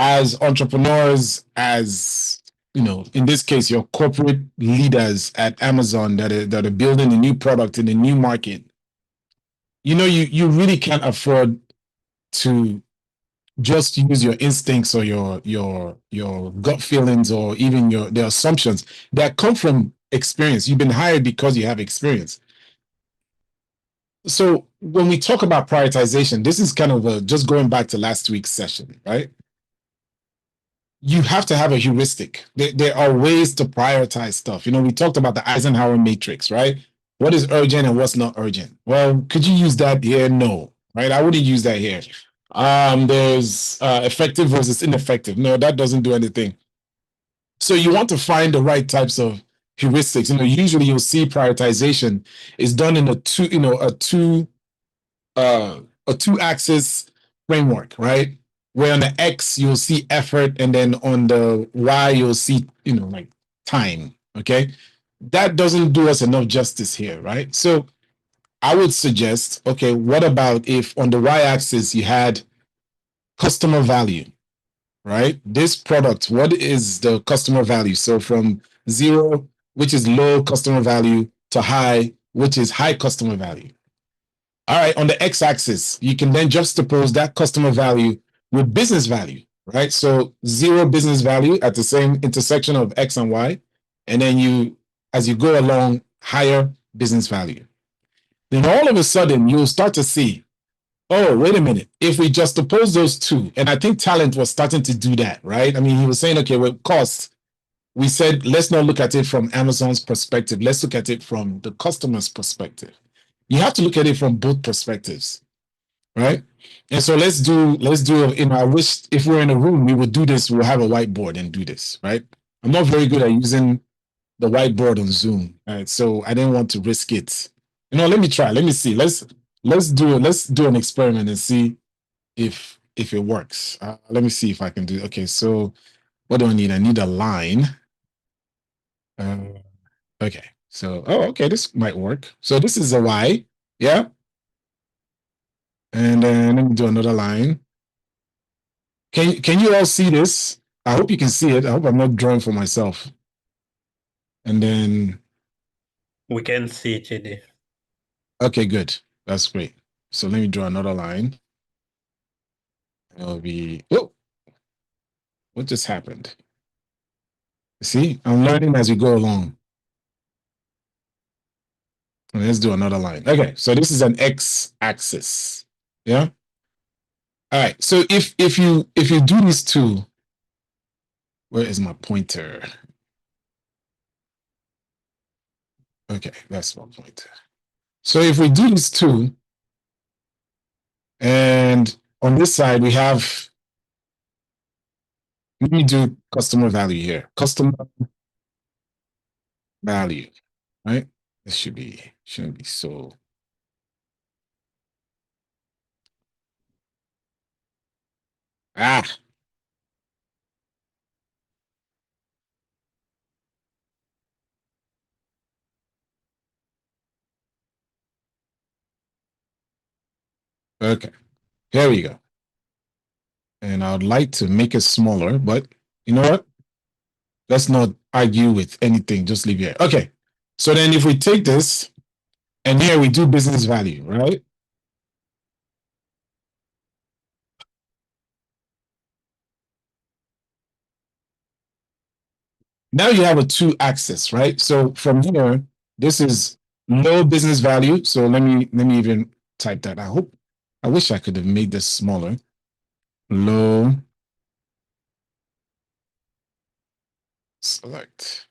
as entrepreneurs, as in this case, your corporate leaders at Amazon that are building a new product in a new market, you really can't afford to just use your instincts or your gut feelings or even the assumptions that come from experience. You've been hired because you have experience. So when we talk about prioritization, this is kind of just going back to last week's session, right? You have to have a heuristic. There are ways to prioritize stuff. We talked about the Eisenhower matrix, right? What is urgent and what's not urgent? Well, could you use that here? No, right? I wouldn't use that here. There's effective versus ineffective. No, that doesn't do anything. So you want to find the right types of heuristics. Usually you'll see prioritization is done in a two-axis framework, right? Where on the X you'll see effort, and then on the Y you'll see like time. Okay, that doesn't do us enough justice here, right? So I would suggest, okay, what about if on the Y-axis you had customer value, right? This product, what is the customer value? So from 0, which is low customer value, to high, which is high customer value. All right, on the X-axis, you can then juxtapose that customer value with business value, right? So 0 business value at the same intersection of X and Y, and then as you go along, higher business value. Then all of a sudden, you'll start to see, oh, wait a minute. If we juxtapose those two, and I think Talent was starting to do that, right? I mean, he was saying, okay, with cost, we said, let's not look at it from Amazon's perspective. Let's look at it from the customer's perspective. You have to look at it from both perspectives, right? And so let's do, I wish if we're in a room, we would do this. We'll have a whiteboard and do this, right? I'm not very good at using the whiteboard on Zoom, right? So I didn't want to risk it. Let me try. Let me see. Let's do an experiment and see if it works. Let me see if I can do. Okay, so what do I need? I need a line. Okay, so okay, this might work. So this is a Y, yeah. And then let me do another line. Can you all see this? I hope you can see it. I hope I'm not drawing for myself. And then we can see it, JD. Okay, good. That's great. So let me draw another line. It'll be, oh, what just happened? See, I'm learning as we go along. Let's do another line. Okay, so this is an X-axis. Yeah. All right. So if you do these two, where is my pointer? Okay, that's my pointer. So if we do these two, and on this side we have, let me do customer value here. Customer value, right? This shouldn't be so. Okay, here we go. And I would like to make it smaller, but you know what? Let's not argue with anything. Just leave it. Okay. So then if we take this, and here we do business value, right? Now you have a 2-axis, right? So from here, this is low business value. So let me even type that. I wish I could have made this smaller. Low. Select.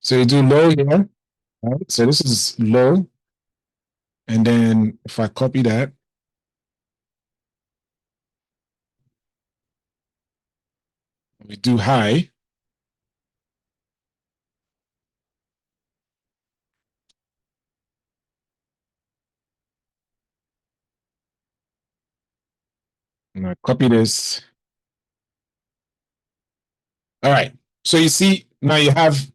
So you do low here, right? So this is low. And then if I copy that, we do high. And I copy this. All right. So you see, now you have,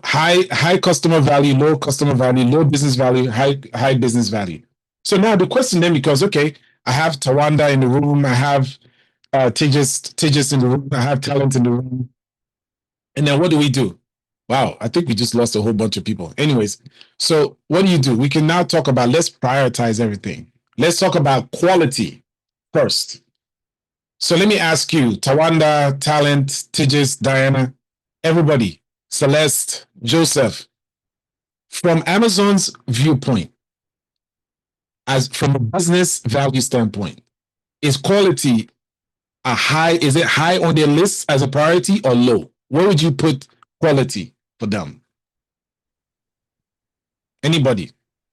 high customer value, low customer value, low business value, high business value. So now the question then becomes, okay, I have Tawanda in the room. I have Tejas in the room. I have talent in the room. And then what do? Wow, I think we just lost a whole bunch of people. Anyways, so what do? We can now talk about, let's prioritize everything. Let's talk about quality first. So let me ask you, Tawanda, Talent, Tejas, Diana, everybody, Celeste, Joseph, from Amazon's viewpoint, as from a business value standpoint, is quality is it high on their list as a priority or low? Where would you put quality for them? Anybody?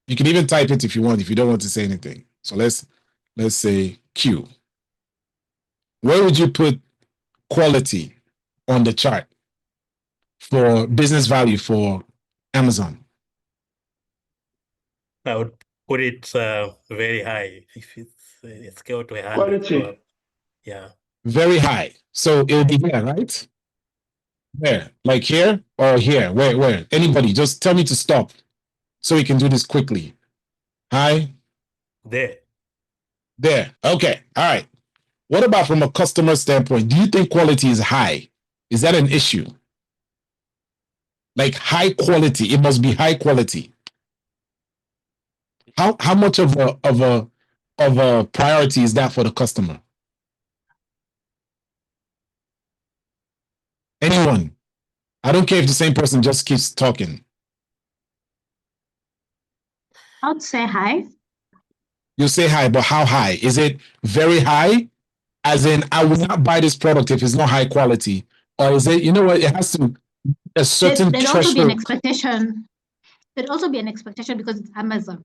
You can even type it if you want, if you don't want to say anything. So let's say Q. Where would you put quality on the chart for business value for Amazon? I would put it very high. If it's a scale to 100, Quality. yeah. Very high. So it'll be here, right? Where? Like here or here? Where? Anybody, just tell me to stop so we can do this quickly. High? There. There. Okay. All right. What about from a customer standpoint? Do you think quality is high? Is that an issue? Like high quality, it must be high quality. How much of a priority is that for the customer? Anyone? I don't care if the same person just keeps talking. I'd say high. You say high, but how high? Is it very high? As in, I will not buy this product if it's not high quality. Or is it, you know what, it has to a certain There'd also be an threshold. expectation. There'd also be an expectation because it's Amazon.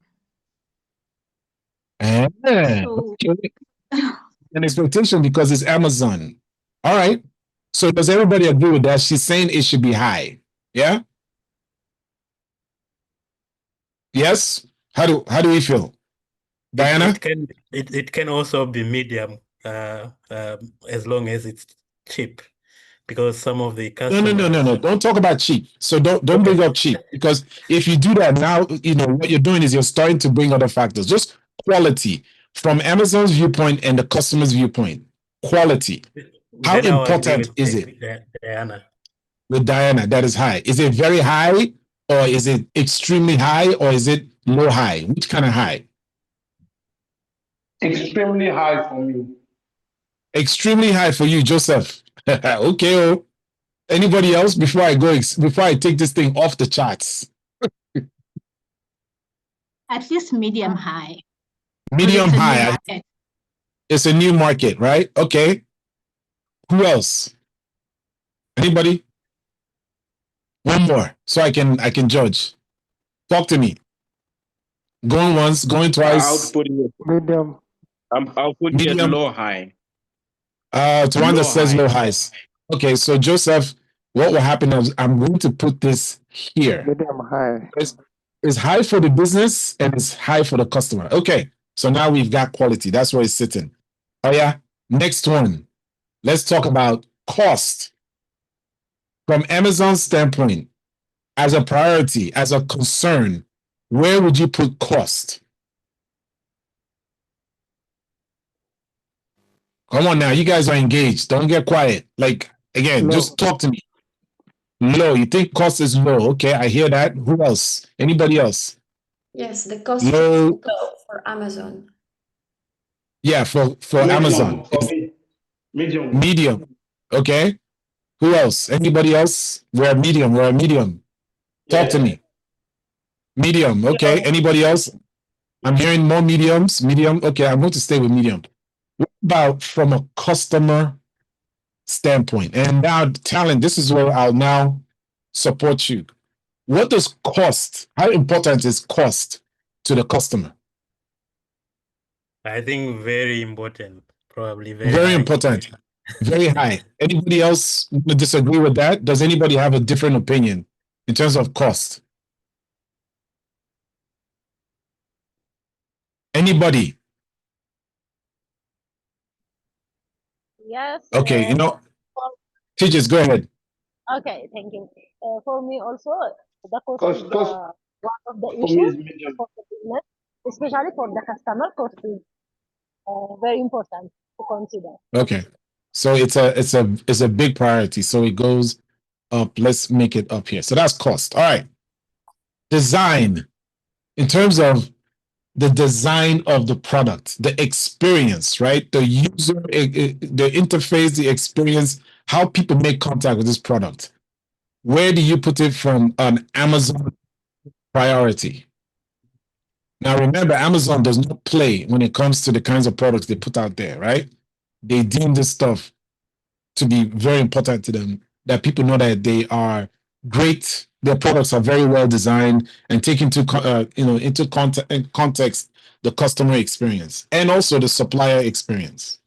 So, okay. An expectation because it's Amazon. All right. So does everybody agree with that? She's saying it should be high. Yeah? Yes? How do we feel? Diana? It can also be medium as long as it's cheap, because some of the customers. No. Don't talk about cheap. So don't bring up cheap, because if you do that now, you know what you're doing is you're starting to bring other factors. Just quality from Amazon's viewpoint and the customer's viewpoint. Quality. How important is it? Diana. With Diana, that is high. Is it very high, or is it extremely high, or is it low high? Which kind of high? Extremely high for me. Extremely high for you, Joseph. Okay. Oh. Anybody else before I take this thing off the charts? At least medium high. Medium high. It's a new market, right? Okay. Who else? Anybody? One more, so I can judge. Talk to me. Going once, going twice. I'll put it medium. I'll put it low high. To one that says low highs. Okay, so Joseph, what will happen is I'm going to put this here. Medium high. It's high for the business and it's high for the customer. Okay, so now we've got quality. That's where it's sitting. Oh yeah, next one. Let's talk about cost. From Amazon's standpoint, as a priority, as a concern, where would you put cost? Come on now, you guys are engaged. Don't get quiet. Like, again, just talk to me. Low. You think cost is low. Okay, I hear that. Who else? Anybody else? Yes, the cost is low for Amazon. Yeah, for medium, Amazon. For me. Medium. Medium. Okay. Who else? Anybody else? We're medium. Talk to me. Medium. Okay. Anybody else? I'm hearing more mediums. Medium. Okay, I'm going to stay with medium. What about from a customer standpoint? And now, Talent, this is where I'll now support you. What does cost? How important is cost to the customer? I think very important. Probably very high. Important. Very high. Anybody else disagree with that? Does anybody have a different opinion in terms of cost? Anybody? Yes. Okay, Tejas, go ahead. Okay, thank you. For me also, the cost is one of the issues for the business, especially for the customer. Cost is very important to consider. Okay. So it's a big priority. So it goes up. Let's make it up here. So that's cost. All right. Design. In terms of the design of the product, the experience, right? The user, the interface, the experience, how people make contact with this product. Where do you put it from an Amazon priority? Now, remember, Amazon does not play when it comes to the kinds of products they put out there, right? They deem this stuff to be very important to them, that people know that they are great, their products are very well designed and take into context the customer experience and also the supplier experience.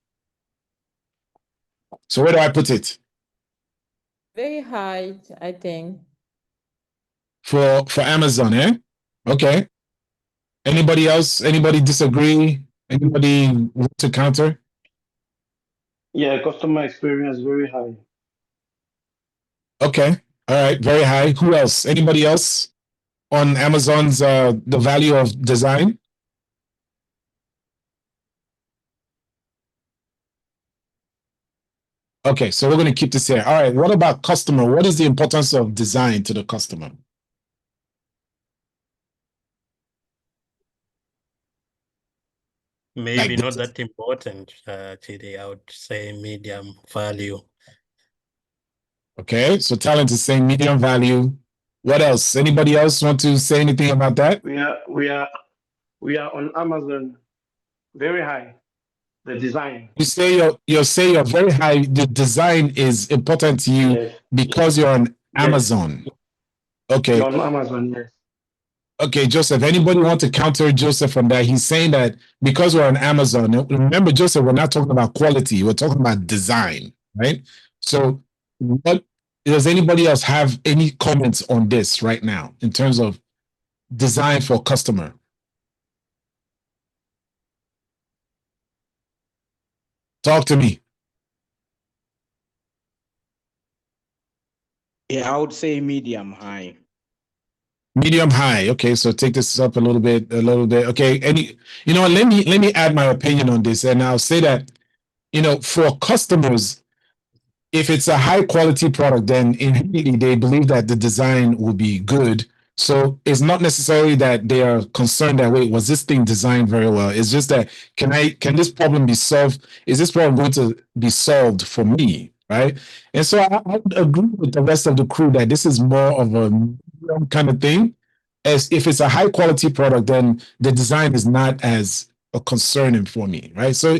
So where do I put it? Very high, I think. For Amazon, eh? Okay. Anybody else? Anybody disagree? Anybody want to counter? Yeah, customer experience very high. Okay. All right. Very high. Who else? Anybody else on Amazon's the value of design? Okay, so we're going to keep this here. All right. What about customer? What is the importance of design to the customer? Maybe Like not that important, Chidi. I would say medium value. Okay, so talent is saying medium value. What else? Anybody else want to say anything about that? We are on Amazon very high. The design. You say you're very high. The design is important to you Yes. because you're on Yes. Amazon. Okay. You're on Amazon, yes. Okay, Joseph. Anybody want to counter Joseph on that? He's saying that because we're on Amazon. Remember, Joseph, we're not talking about quality. We're talking about design, right? So, what does anybody else have any comments on this right now in terms of design for customer? Talk to me. Yeah, I would say medium high. Medium high. Okay, so take this up a little bit. Okay, let me add my opinion on this, and I'll say that, for customers, if it's a high quality product, then immediately they believe that the design will be good. So it's not necessarily that they are concerned that, wait, was this thing designed very well? It's just that can this problem be solved? Is this problem going to be solved for me? Right. And so I would agree with the rest of the crew that this is more of a kind of thing. As if it's a high quality product, then the design is not as a concerning for me, right? So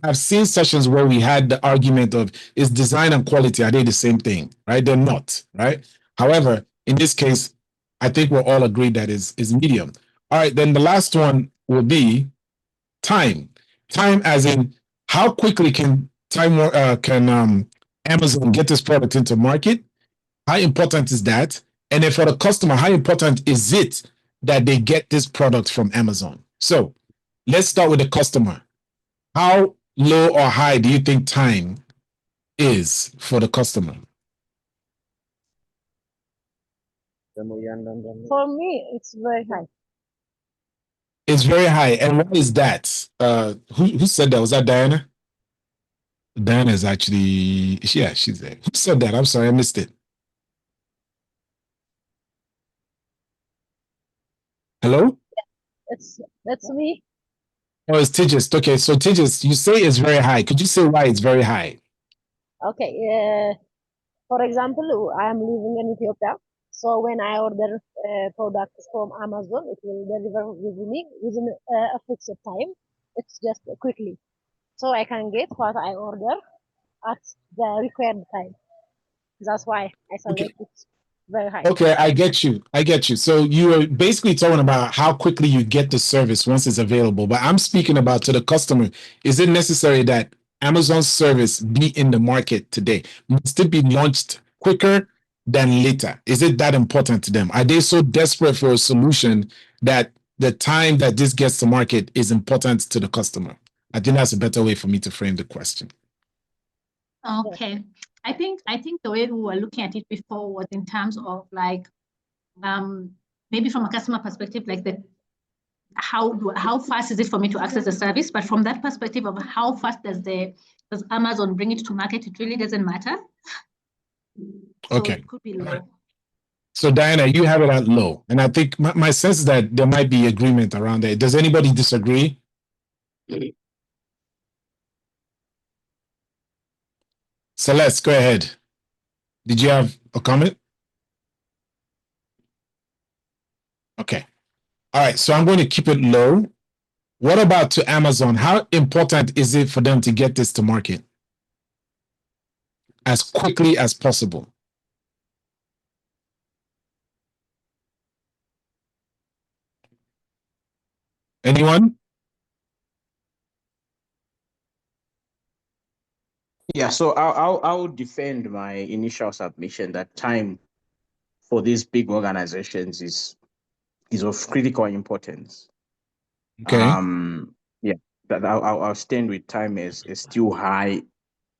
I've seen sessions where we had the argument of, is design and quality, are they the same thing, right? They're not, right? However, in this case, I think we're all agreed that is medium. All right, then the last one will be time. Time as in how quickly can Amazon get this product into market? How important is that? And then for the customer, how important is it that they get this product from Amazon? So let's start with the customer. How low or high do you think time is for the customer? For me, it's very high. It's very high. And what is that? Who said that? Was that Diana? Diana is actually, yeah, she's there. Who said that? I'm sorry, I missed it. Hello? That's me. Oh, it's Tejas. Okay, so Tejas, you say it's very high. Could you say why it's very high? Okay. For example, I am living in Ethiopia. So when I order products from Amazon, it will deliver within a fixed time. It's just quickly. So I can get what I order at the required time. That's why I select it very high. Okay, I get you. So you are basically talking about how quickly you get the service once it's available. But I'm speaking about to the customer. Is it necessary that Amazon's service be in the market today? Must it be launched quicker than later? Is it that important to them? Are they so desperate for a solution that the time that this gets to market is important to the customer? I think that's a better way for me to frame the question. Okay. I think the way we were looking at it before was in terms of like maybe from a customer perspective, like the how fast is it for me to access the service? But from that perspective of how fast does Amazon bring it to market, it really doesn't matter. So Okay. it could be low. So Diana, you have it at low. And I think my sense is that there might be agreement around that. Does anybody disagree? Celeste, go ahead. Did you have a comment? Okay. All right. So I'm going to keep it low. What about to Amazon? How important is it for them to get this to market as quickly as possible? Anyone? Yeah, so I'll defend my initial submission that time for these big organizations is of critical importance. Okay. Yeah, that I'll stand with time is still high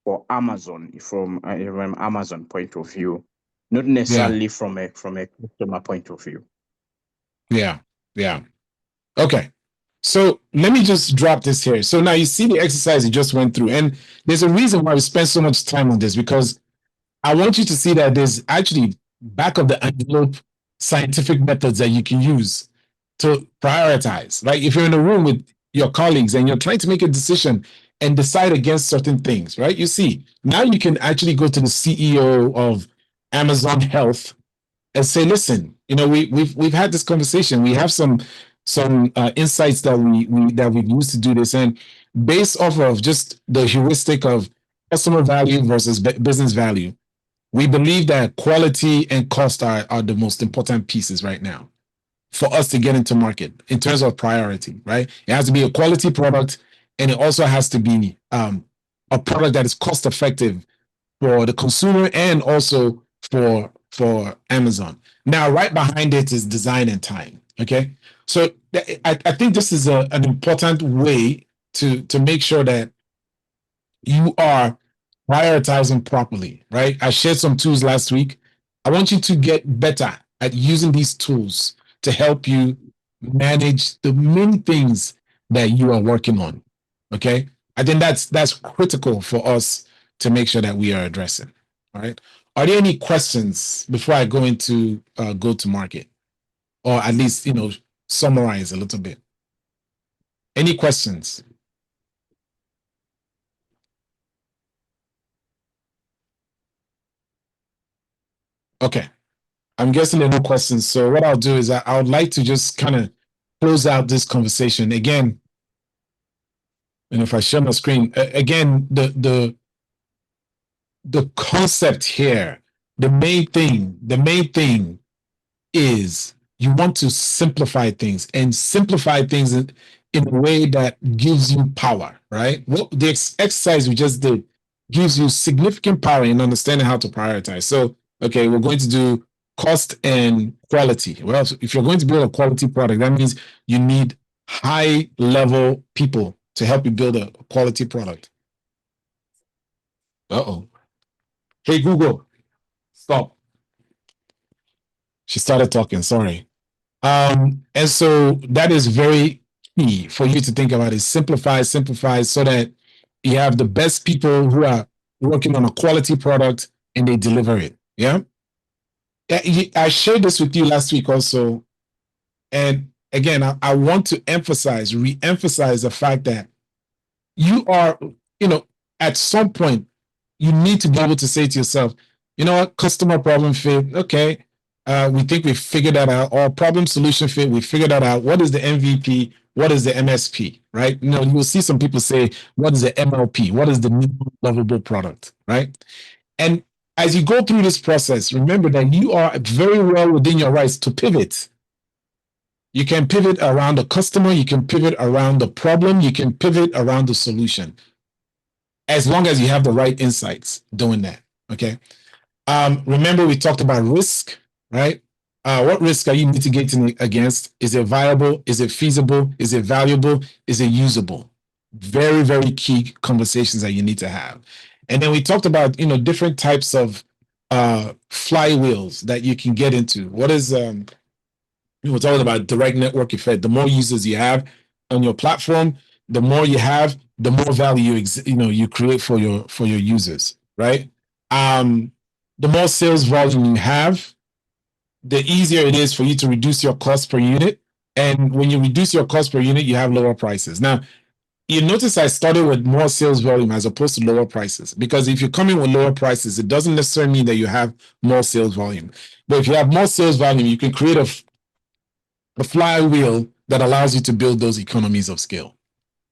for Amazon from an Amazon point of view, not necessarily from a customer point of view. Yeah. Yeah. Okay. So let me just drop this here. So now you see the exercise you just went through, and there's a reason why we spend so much time on this, because I want you to see that there's actually back of the envelope scientific methods that you can use to prioritize. Right? If you're in a room with your colleagues and you're trying to make a decision and decide against certain things, right? You see, now you can actually go to the CEO of Amazon Health and say, listen, we've had this conversation. We have some insights that we've used to do this, and based off of just the heuristic of customer value versus business value, we believe that quality and cost are the most important pieces right now for us to get into market in terms of priority. Right? It has to be a quality product, and it also has to be a product that is cost effective for the consumer and also for Amazon. Now, right behind it is design and time. Okay, so I think this is an important way to make sure that you are prioritizing properly. Right? I shared some tools last week. I want you to get better at using these tools to help you manage the main things that you are working on. Okay, I think that's critical for us to make sure that we are addressing. All right. Are there any questions before I go into go to market, or at least summarize a little bit? Any questions? Okay. I'm guessing there are no questions. So what I'll do is I would like to just kind of close out this conversation again. And if I share my screen again, the concept here, the main thing is you want to simplify things, and simplify things in a way that gives you power, right? What the exercise we just did gives you significant power in understanding how to prioritize. So, okay, we're going to do cost and quality. Well, if you're going to build a quality product, that means you need high level people to help you build a quality product. Uh-oh. Hey, Google, stop. She started talking, sorry. And so that is very key for you to think about, is simplify so that you have the best people who are working on a quality product and they deliver it. Yeah. I shared this with you last week also. And again, I want to re-emphasize the fact that you are, at some point, you need to be able to say to yourself, you know what, customer problem fit, okay, we think we've figured that out, or problem solution fit, we figured that out. What is the MVP? What is the MSP, right? You will see some people say, what is the MLP? What is the minimum lovable product, right? And as you go through this process, remember that you are very well within your rights to pivot. You can pivot around the customer, you can pivot around the problem, you can pivot around the solution, as long as you have the right insights doing that, okay? Remember, we talked about risk, right? What risk are you mitigating against? Is it viable? Is it feasible? Is it valuable? Is it usable? Very, very key conversations that you need to have. And then we talked about, different types of flywheels that you can get into. What is We're talking about direct network effect. The more users you have on your platform, the more you have, the more value you create for your users, right? The more sales volume you have, the easier it is for you to reduce your cost per unit. And when you reduce your cost per unit, you have lower prices. Now, you notice I started with more sales volume as opposed to lower prices, because if you come in with lower prices, it doesn't necessarily mean that you have more sales volume. But if you have more sales volume, you can create a flywheel that allows you to build those economies of scale.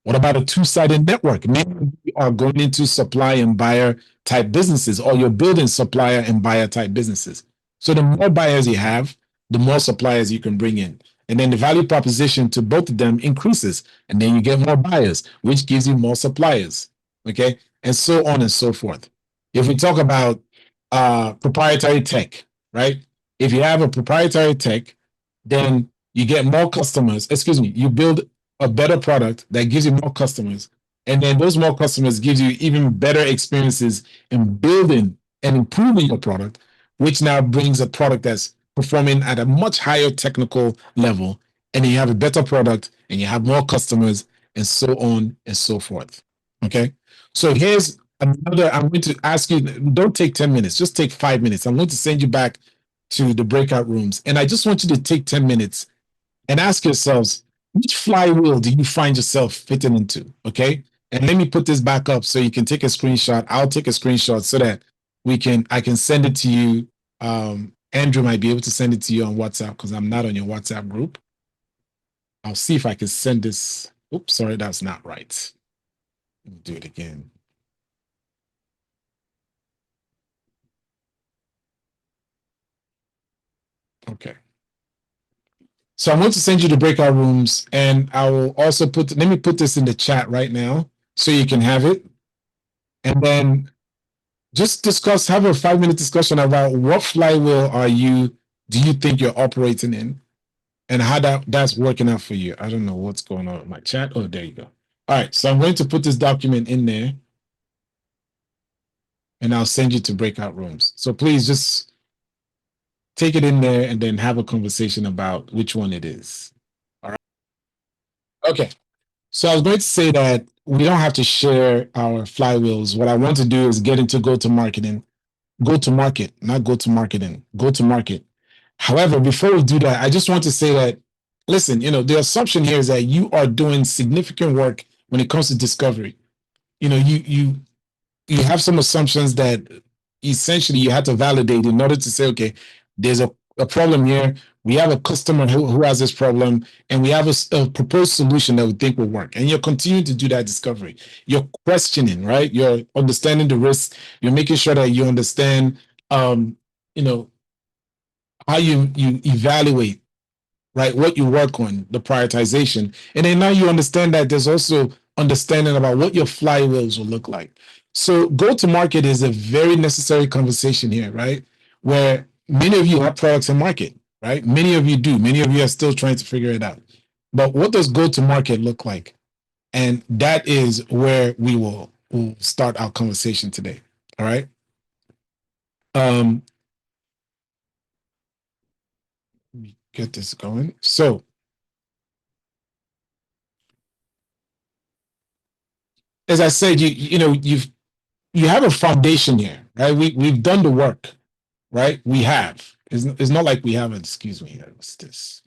What about a two-sided network? Maybe you are going into supply and buyer type businesses, or you're building supplier and buyer type businesses. So the more buyers you have, the more suppliers you can bring in. And then the value proposition to both of them increases. And then you get more buyers, which gives you more suppliers. Okay. And so on and so forth. If we talk about proprietary tech, right? If you have a proprietary tech, then you get more customers. Excuse me, you build a better product that gives you more customers. And then those more customers gives you even better experiences in building and improving your product, which now brings a product that's performing at a much higher technical level. And then you have a better product and you have more customers and so on and so forth. Okay. So here's another, I'm going to ask you, don't take 10 minutes, just take 5 minutes. I'm going to send you back to the breakout rooms. And I just want you to take 10 minutes and ask yourselves, which flywheel do you find yourself fitting into? Okay. And let me put this back up so you can take a screenshot. I'll take a screenshot so that I can send it to you. Andrew might be able to send it to you on WhatsApp because I'm not on your WhatsApp group. I'll see if I can send this. Oops, sorry, that's not right. Let me do it again. Okay. So I'm going to send you the breakout rooms, and I will also let me put this in the chat right now so you can have it. And then just have a 5-minute discussion about what flywheel do you think you're operating in, and how that's working out for you. I don't know what's going on with my chat. Oh, there you go. All right, so I'm going to put this document in there, and I'll send you to breakout rooms. So please just take it in there and then have a conversation about which one it is. All right. Okay. So I was going to say that we don't have to share our flywheels. What I want to do is get into go-to-market, not go-to-marketing, go-to-market. However, before we do that, I just want to say that, listen, the assumption here is that you are doing significant work when it comes to discovery. You have some assumptions that essentially you have to validate in order to say, okay, there's a problem here. We have a customer who has this problem, and we have a proposed solution that we think will work. And you're continuing to do that discovery. You're questioning, right? You're understanding the risks. You're making sure that you understand, how you evaluate, right, what you work on, the prioritization. And then now you understand that there's also understanding about what your flywheels will look like. So go-to-market is a very necessary conversation here, right? Where many of you have products in market, right? Many of you do. Many of you are still trying to figure it out. But what does go-to-market look like? And that is where we'll start our conversation today. All right. Let me get this going. So as I said, you have a foundation here, right? We've done the work, right? We have. It's not like we haven't. Excuse me. What's this?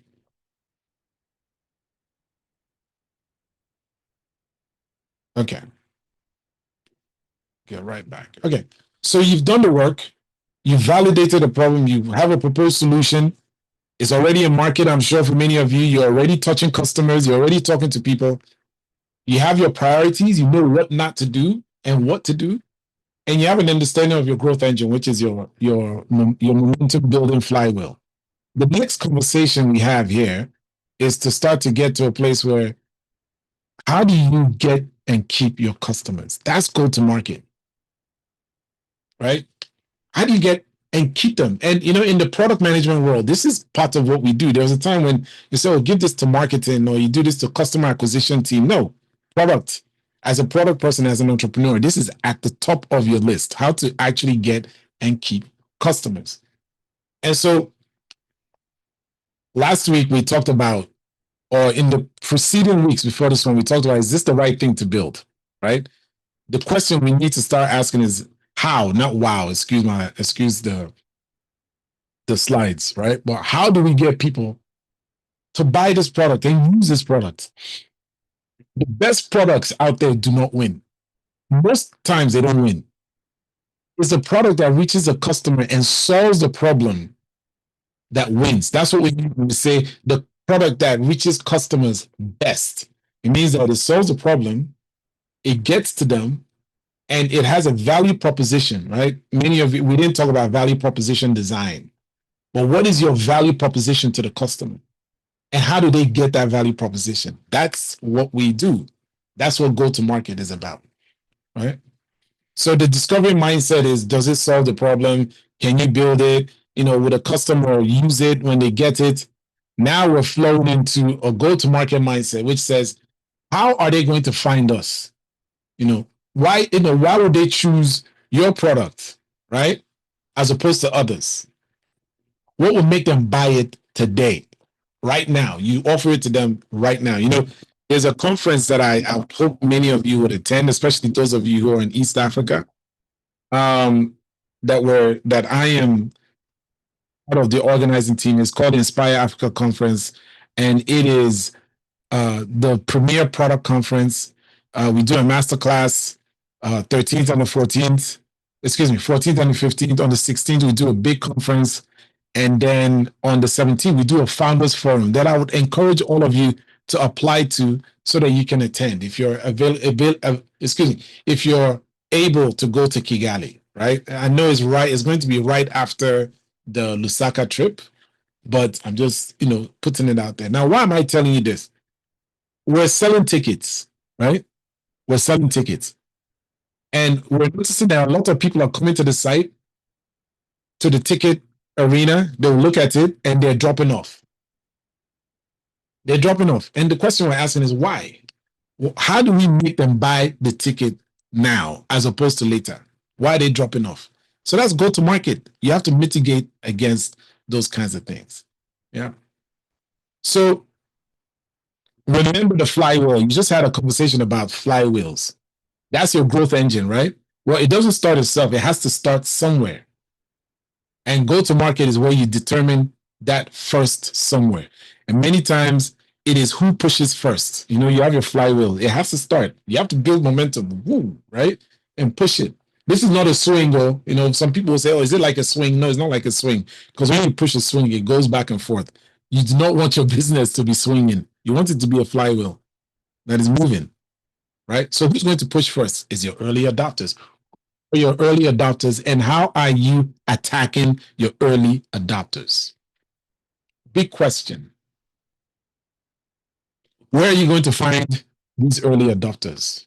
Okay. Get right back. Okay. So you've done the work. You've validated a problem. You have a proposed solution. It's already in market. I'm sure for many of you, you're already touching customers. You're already talking to people. You have your priorities. You know what not to do and what to do. And you have an understanding of your growth engine, which is your momentum building flywheel. The next conversation we have here is to start to get to a place where, how do you get and keep your customers? That's go to market, right? How do you get and keep them? And in the product management world, this is part of what we do. There was a time when you say, oh, give this to marketing, or you do this to customer acquisition team. No, product. As a product person, as an entrepreneur, this is at the top of your list, how to actually get and keep customers. And so last week we talked about, or in the preceding weeks before this one, we talked about, is this the right thing to build, right? The question we need to start asking is how, not wow. Excuse the slides, right? But how do we get people to buy this product and use this product? The best products out there do not win. Most times they don't win. It's a product that reaches a customer and solves the problem that wins. That's what we mean when we say the product that reaches customers best. It means that it solves the problem, it gets to them, and it has a value proposition, right? Many of you, we didn't talk about value proposition design, but what is your value proposition to the customer? And how do they get that value proposition? That's what we do. That's what go-to-market is about, right? So the discovery mindset is, does it solve the problem? Can you build it? Would a customer use it when they get it? Now we're flowing into a go-to-market mindset, which says, how are they going to find us? Why would they choose your product, right? As opposed to others? What would make them buy it today, right now? You offer it to them right now. There's a conference that I hope many of you would attend, especially those of you who are in East Africa. That I am part of the organizing team. Is called Inspire Africa Conference, and it is the premier product conference. We do a masterclass 13th and the 14th. Excuse me, 14th and the 15th. On the 16th, we do a big conference, and then on the 17th, we do a founders forum that I would encourage all of you to apply to so that you can attend if you're if you're able to go to Kigali, right? I know it's going to be right after the Lusaka trip, but I'm just, putting it out there. Now, why am I telling you this? We're selling tickets, right? We're selling tickets. And we're noticing that a lot of people are coming to the site, to the ticket arena, they'll look at it and they're dropping off. They're dropping off. And the question we're asking is why? Well, how do we make them buy the ticket now as opposed to later? Why are they dropping off? So that's go to market. You have to mitigate against those kinds of things. Yeah. So remember the flywheel. You just had a conversation about flywheels. That's your growth engine, right? Well, it doesn't start itself. It has to start somewhere. And go to market is where you determine that first somewhere. And many times it is who pushes first. You have your flywheel. It has to start. You have to build momentum, right? And push it. This is not a swing, though. Some people will say, oh, is it like a swing? No, it's not like a swing. Because when you push a swing, it goes back and forth. You do not want your business to be swinging. You want it to be a flywheel that is moving, right? So who's going to push first? Is your early adopters. Your early adopters, and how are you attacking your early adopters? Big question. Where are you going to find these early adopters?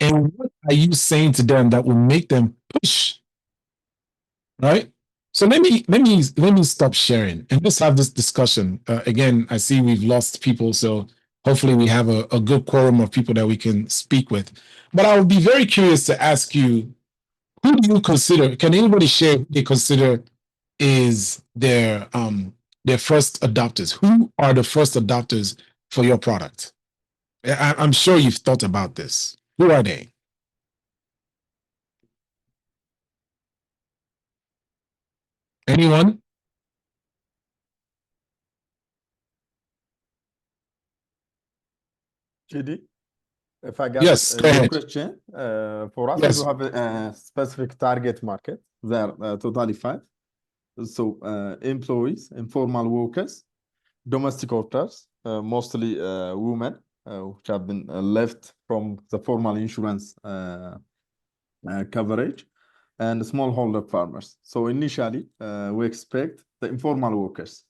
And what are you saying to them that will make them push? Right? So let me stop sharing and let's have this discussion. Again, I see we've lost people, so hopefully we have a good quorum of people that we can speak with. But I would be very curious to ask you, who do you consider, can anybody share who they consider is their first adopters? Who are the first adopters for your product? I'm sure you've thought about this. Who are they? Anyone? GD, if I got Yes, go your ahead. question, for us, Yes. we have a specific target market. There are totally 5. So employees, informal workers, domestic workers, mostly women which have been left from the formal insurance coverage, and smallholder farmers. So initially, we expect the informal workers,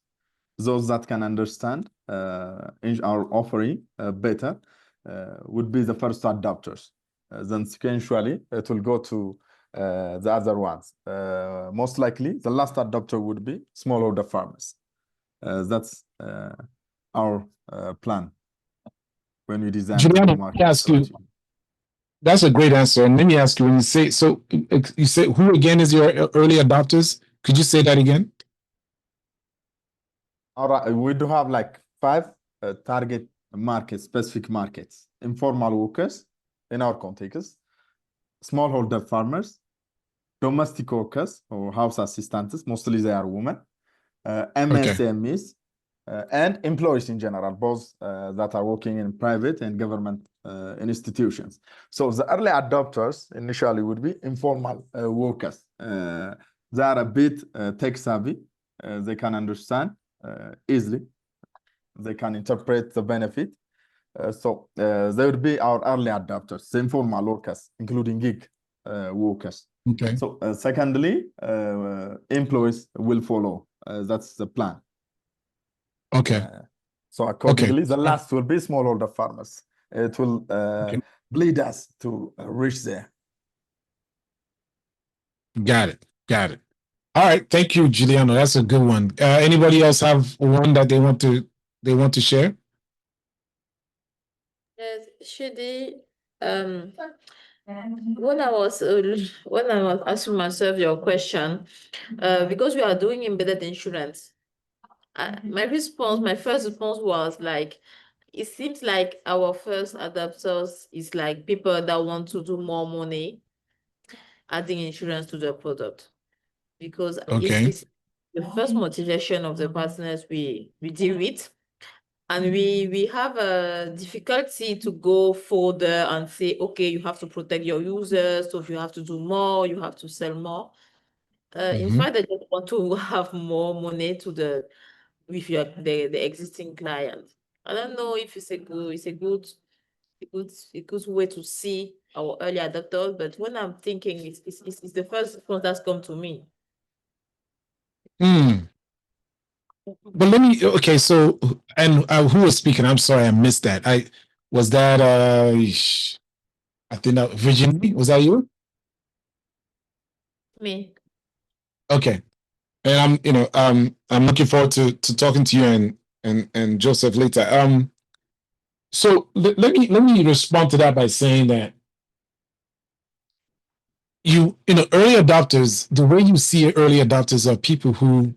those that can understand our offering better, would be the first adopters. Then sequentially, it will go to the other ones. Most likely, the last adopter would be smallholder farmers. That's our plan when we design Juliana, the market. let me ask you, that's a great answer. And let me ask you, when you say, so you say, who again is your early adopters? Could you say that again? All right, we do have like 5 target markets, specific markets: informal workers in our context, smallholder farmers, domestic workers or house assistants, mostly they are women, MSMEs, and employees in general, both that are working in private and government institutions. So the early adopters initially would be informal workers. They are a bit tech savvy. They can understand easily. They can interpret the benefit. So they would be our early adopters, the informal workers, including gig workers. Okay. So secondly, employees will follow. That's the plan. Okay. So accordingly, the last will be smallholder farmers. It will lead us to reach there. Got it. Got it. All right. Thank you, Giuliano. That's a good one. Anybody else have one that they want to share? Yes, Shidi, when I was asking myself your question, because we are doing embedded insurance, my first response was like, it seems like our first adapters is like people that want to do more money adding insurance to their product, because it's the first motivation of the partners we deal with. And we have a difficulty to go further and say, okay, you have to protect your users, so if you have to do more, you have to sell more. In fact, they just want to have more money with the existing client. I don't know if it's a good way to see our early adopters, but when I'm thinking, it's the first response that's come to me. But okay, so, and who was speaking? I'm sorry, I missed that. I think that Virginie, was that you? Me. Okay. And I'm looking forward to talking to you and Joseph later. So let me respond to that by saying that early adopters, the way you see early adopters are people who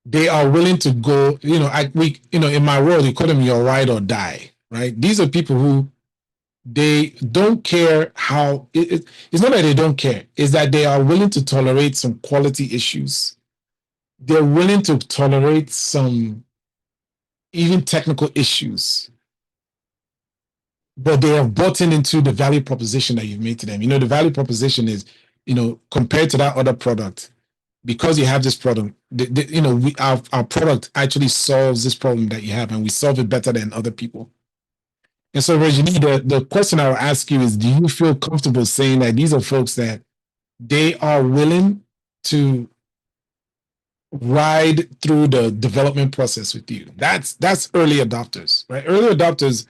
they are willing to go, in my world, you call them your ride or die, right? These are people who they don't care how, it's not that they don't care, it's that they are willing to tolerate some quality issues. They're willing to tolerate some even technical issues, but they have bought into the value proposition that you've made to them. The value proposition is, compared to that other product, because you have this product, our product actually solves this problem that you have, and we solve it better than other people. And so, Virginie, the question I will ask you is, do you feel comfortable saying that these are folks that they are willing to ride through the development process with you? That's early adopters, right? Early adopters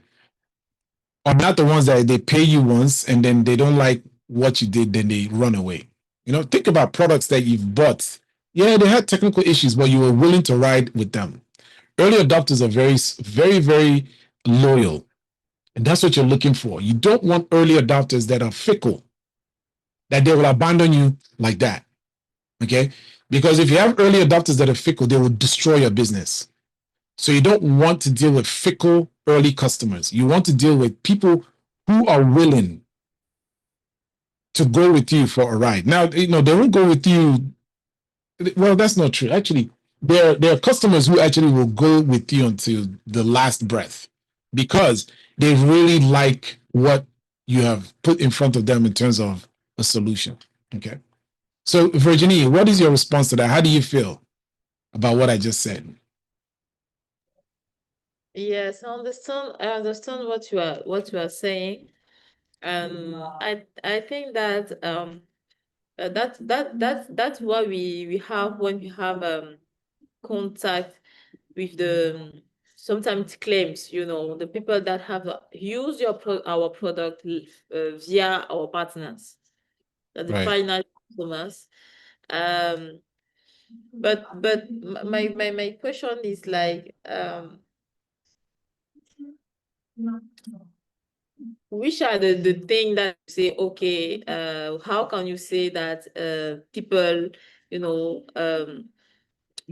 are not the ones that they pay you once and then they don't like what you did, then they run away. Think about products that you've bought. Yeah, they had technical issues, but you were willing to ride with them. Early adopters are very, very, very loyal. And that's what you're looking for. You don't want early adopters that are fickle, that they will abandon you like that. Okay? Because if you have early adopters that are fickle, they will destroy your business. So you don't want to deal with fickle early customers. You want to deal with people who are willing to go with you for a ride. Now, they won't go with you. Well, that's not true. Actually, there are customers who actually will go with you until the last breath because they really like what you have put in front of them in terms of a solution. Okay. So, Virginie, what is your response to that? How do you feel about what I just said? Yes, I understand what you are saying. I think that that's what we have when we have contact with the sometimes claims, the people that have used our product via our partners, the final customers. But my question is like, which are the thing that you say, okay, how can you say that people,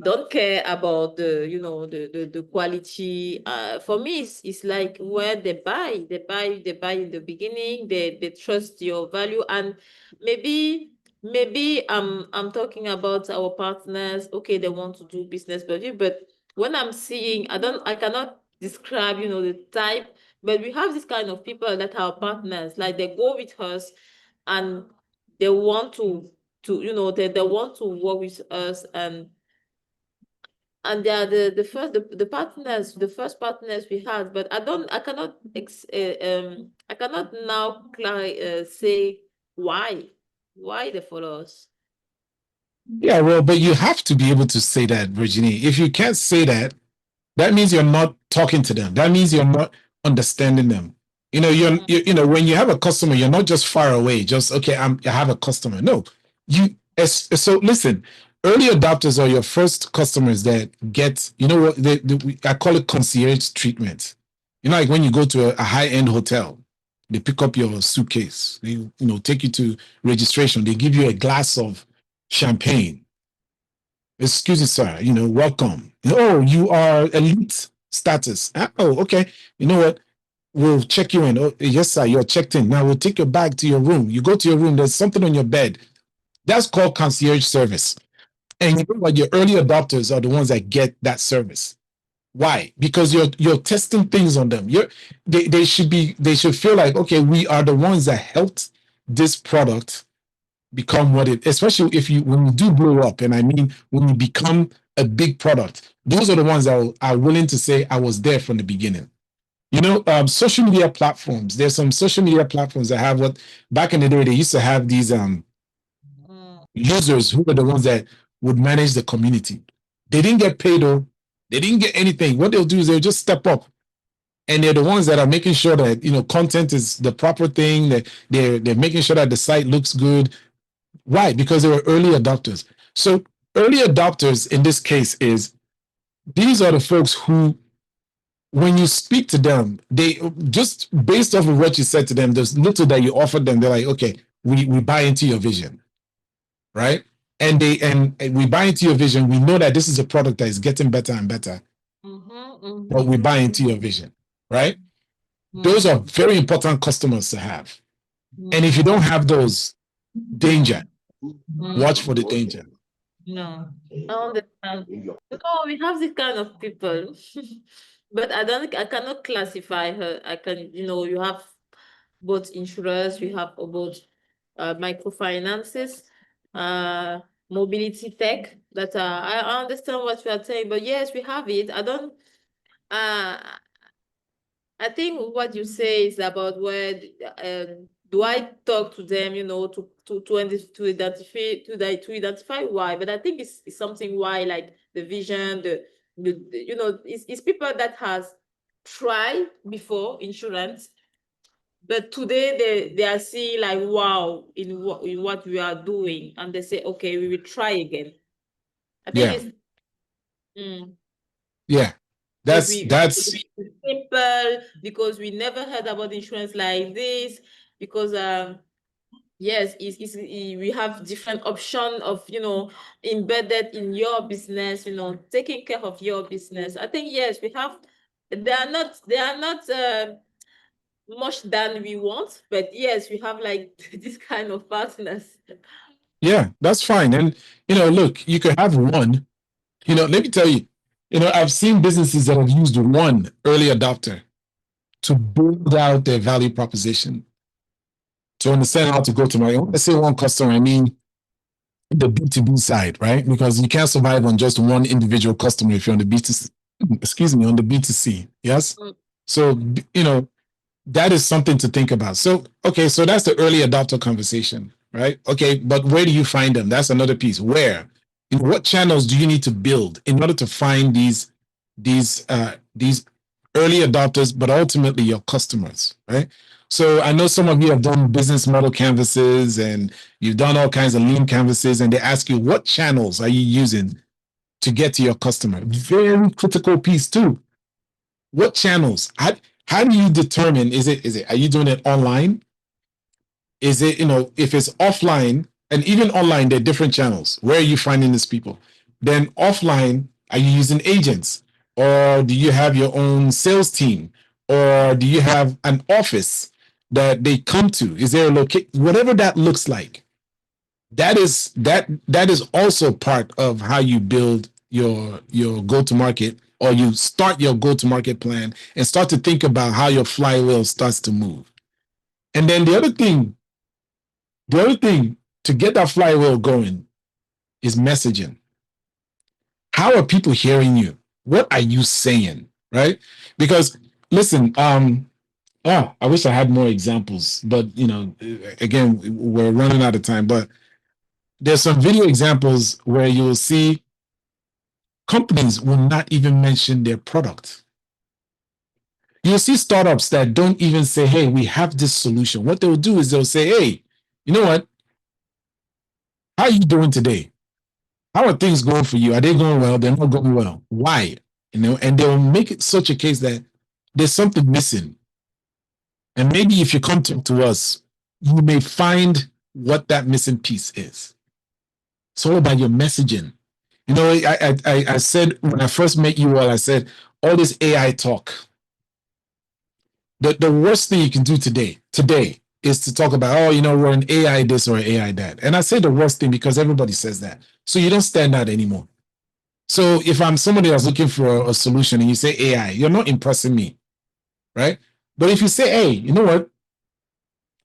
don't care about the, you know, the quality. For me, it's like where they buy in the beginning, they trust your value. And maybe I'm talking about our partners. Okay, they want to do business with you, but when I'm seeing, I cannot describe, you know, the type, but we have this kind of people that are partners, like they go with us and they want to you know, they want to work with us, and they are the partners, the first partners we had. But I cannot now say why they follow us. Yeah, well, but you have to be able to say that, Virginie. If you can't say that, that means you're not talking to them. That means you're not understanding them. You know, you know, when you have a customer, you're not just far away. Just okay, I have a customer. No, so listen. Early adopters are your first customers that get. You know what? I call it concierge treatment. You know, like when you go to a high-end hotel, they pick up your suitcase. They, you know, take you to registration. They give you a glass of champagne. Excuse me, sir. You know, welcome. Oh, you are elite status. Oh, okay. You know what? We'll check you in. Oh, yes, sir. You're checked in. Now we'll take your bag to your room. You go to your room. There's something on your bed. That's called concierge service. And you know what? Your early adopters are the ones that get that service. Why? Because you're testing things on them. They should feel like, okay, we are the ones that helped this product become what it, especially when you do blow up, and I mean when you become a big product, those are the ones that are willing to say I was there from the beginning. You know, social media platforms. There's some social media platforms that have what back in the day they used to have these users who were the ones that would manage the community. They didn't get paid or they didn't get anything. What they'll do is they'll just step up, and they're the ones that are making sure that, you know, content is the proper thing. That they're making sure that the site looks good. Why? Because they were early adopters. So early adopters in this case these are the folks who, when you speak to them, they just based off of what you said to them, there's little that you offered them. They're like, okay, we buy into your vision, right? And we buy into your vision. We know that this is a product that is getting better and better, but we buy into your vision, right? Those are very important customers to have. And if you don't have those, danger. Watch for the danger. No, I understand. No, we have this kind of people, but I cannot classify her. I can, you know, you have both insurers, we have both microfinances, mobility tech. That I understand what you are saying, but yes, we have it. I think what you say is about where do I talk to them, you know, to identify why. But I think it's something why, like the vision, the you know, it's people that has tried before insurance, but today they are seeing like wow in what we are doing, and they say, okay, we will try again. I think yeah, that's simple, because we never heard about insurance like this, because yes, we have different option of, you know, embedded in your business, you know, taking care of your business. I think yes, we have. They are not much than we want, but yes, we have like this kind of partners. Yeah, that's fine. And you know, look, you could have one. You know, let me tell you, you know, I've seen businesses that have used one early adopter to build out their value proposition, to understand how to go to market. When I say one customer, I mean the B2B side, right? Because you can't survive on just one individual customer if you're on the B2C, excuse me, on the B2C. Yes. So, you know, that is something to think about. So, okay, so that's the early adopter conversation, right? Okay, but where do you find them? That's another piece. Where? In what channels do you need to build in order to find these early adopters, but ultimately your customers, right? So I know some of you have done business model canvases and you've done all kinds of lean canvases, and they ask you, what channels are you using to get to your customer? Very critical piece too. What channels? How do you determine, are you doing it online? Is it, you know, if it's offline, and even online, there are different channels. Where are you finding these people? Then offline, are you using agents? Or do you have your own sales team? Or do you have an office that they come to? Is there a location? Whatever that looks like, that is also part of how you build your go-to-market, or you start your go-to-market plan and start to think about how your flywheel starts to move. And then the other thing to get that flywheel going is messaging. How are people hearing you? What are you saying? Right? Because listen, I wish I had more examples, but again, we're running out of time. But there's some video examples where you will see companies will not even mention their product. You'll see startups that don't even say, hey, we have this solution. What they'll do is they'll say, hey, you know what? How are you doing today? How are things going for you? Are they going well? They're not going well. Why? And they'll make it such a case that there's something missing. And maybe if you come to us, you may find what that missing piece is. It's all about your messaging. I said when I first met you all, I said, all this AI talk. The worst thing you can do today is to talk about, we're an AI this or an AI that. And I say the worst thing because everybody says that. So you don't stand out anymore. So if I'm somebody that's looking for a solution and you say AI, you're not impressing me, right? But if you say, hey, you know what?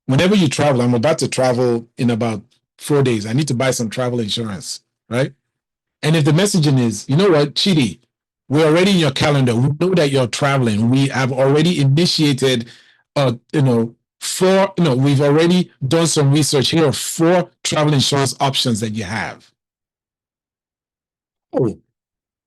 Whenever you travel, I'm about to travel in about 4 days. I need to buy some travel insurance, right? And if the messaging is, you know what, Chidi, we're already in your calendar. We know that you're traveling. We have already initiated, we've already done some research. Here are 4 travel insurance options that you have. Oh,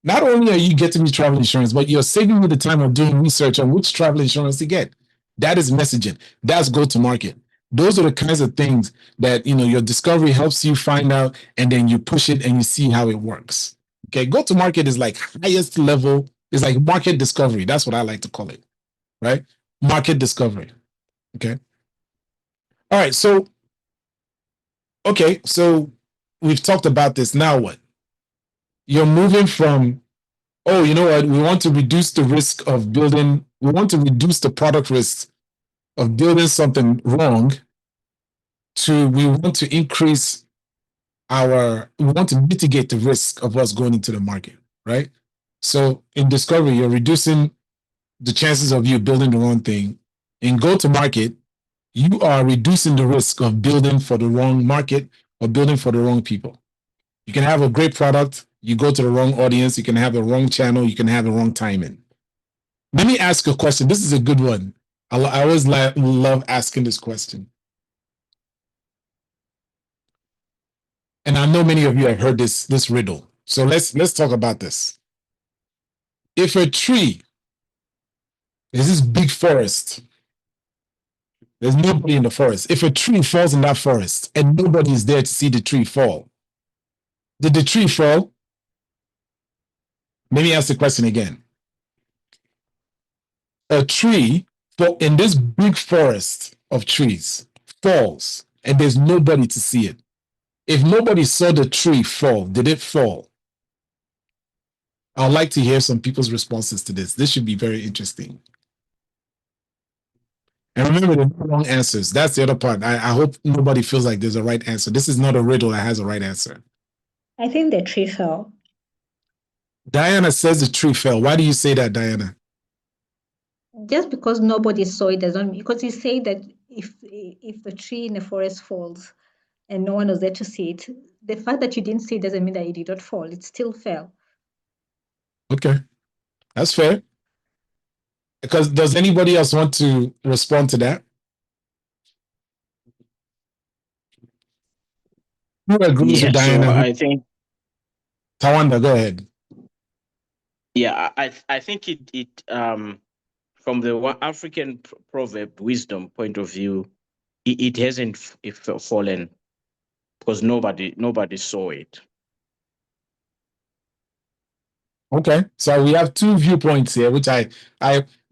not only are you getting me travel insurance, but you're saving me the time of doing research on which travel insurance to get. That is messaging. That's go-to-market. Those are the kinds of things that, your discovery helps you find out, and then you push it and you see how it works. Okay, go-to-market is like highest level. It's like market discovery. That's what I like to call it, right? Market discovery. Okay. All right. So we've talked about this. Now what? You're moving from, oh, you know what? We want to reduce the risk of building. We want to reduce the product risk of building something wrong to we want to increase we want to mitigate the risk of us going into the market, right? So in discovery, you're reducing the chances of you building the wrong thing. In go-to-market, you are reducing the risk of building for the wrong market or building for the wrong people. You can have a great product, you go to the wrong audience, you can have the wrong channel, you can have the wrong timing. Let me ask a question. This is a good one. I always love asking this question. And I know many of you have heard this riddle. So let's talk about this. If a tree, there's this big forest, there's nobody in the forest. If a tree falls in that forest and nobody is there to see the tree fall, did the tree fall? Let me ask the question again. A tree in this big forest of trees falls and there's nobody to see it. If nobody saw the tree fall, did it fall? I'd like to hear some people's responses to this. This should be very interesting. And remember, there are no wrong answers. That's the other part. I hope nobody feels like there's a right answer. This is not a riddle that has a right answer. I think the tree fell. Diana says the tree fell. Why do you say that, Diana? Just because nobody saw it doesn't mean, because you say that if a tree in the forest falls and no one was there to see it, the fact that you didn't see it doesn't mean that it did not fall. It still fell. Okay, that's fair. Because does anybody else want to respond to that? Who agrees with Diana? So I think Tawanda, go ahead. Yeah, I think it from the African proverb wisdom point of view, it hasn't fallen because nobody saw it. Okay, so we have 2 viewpoints here, which I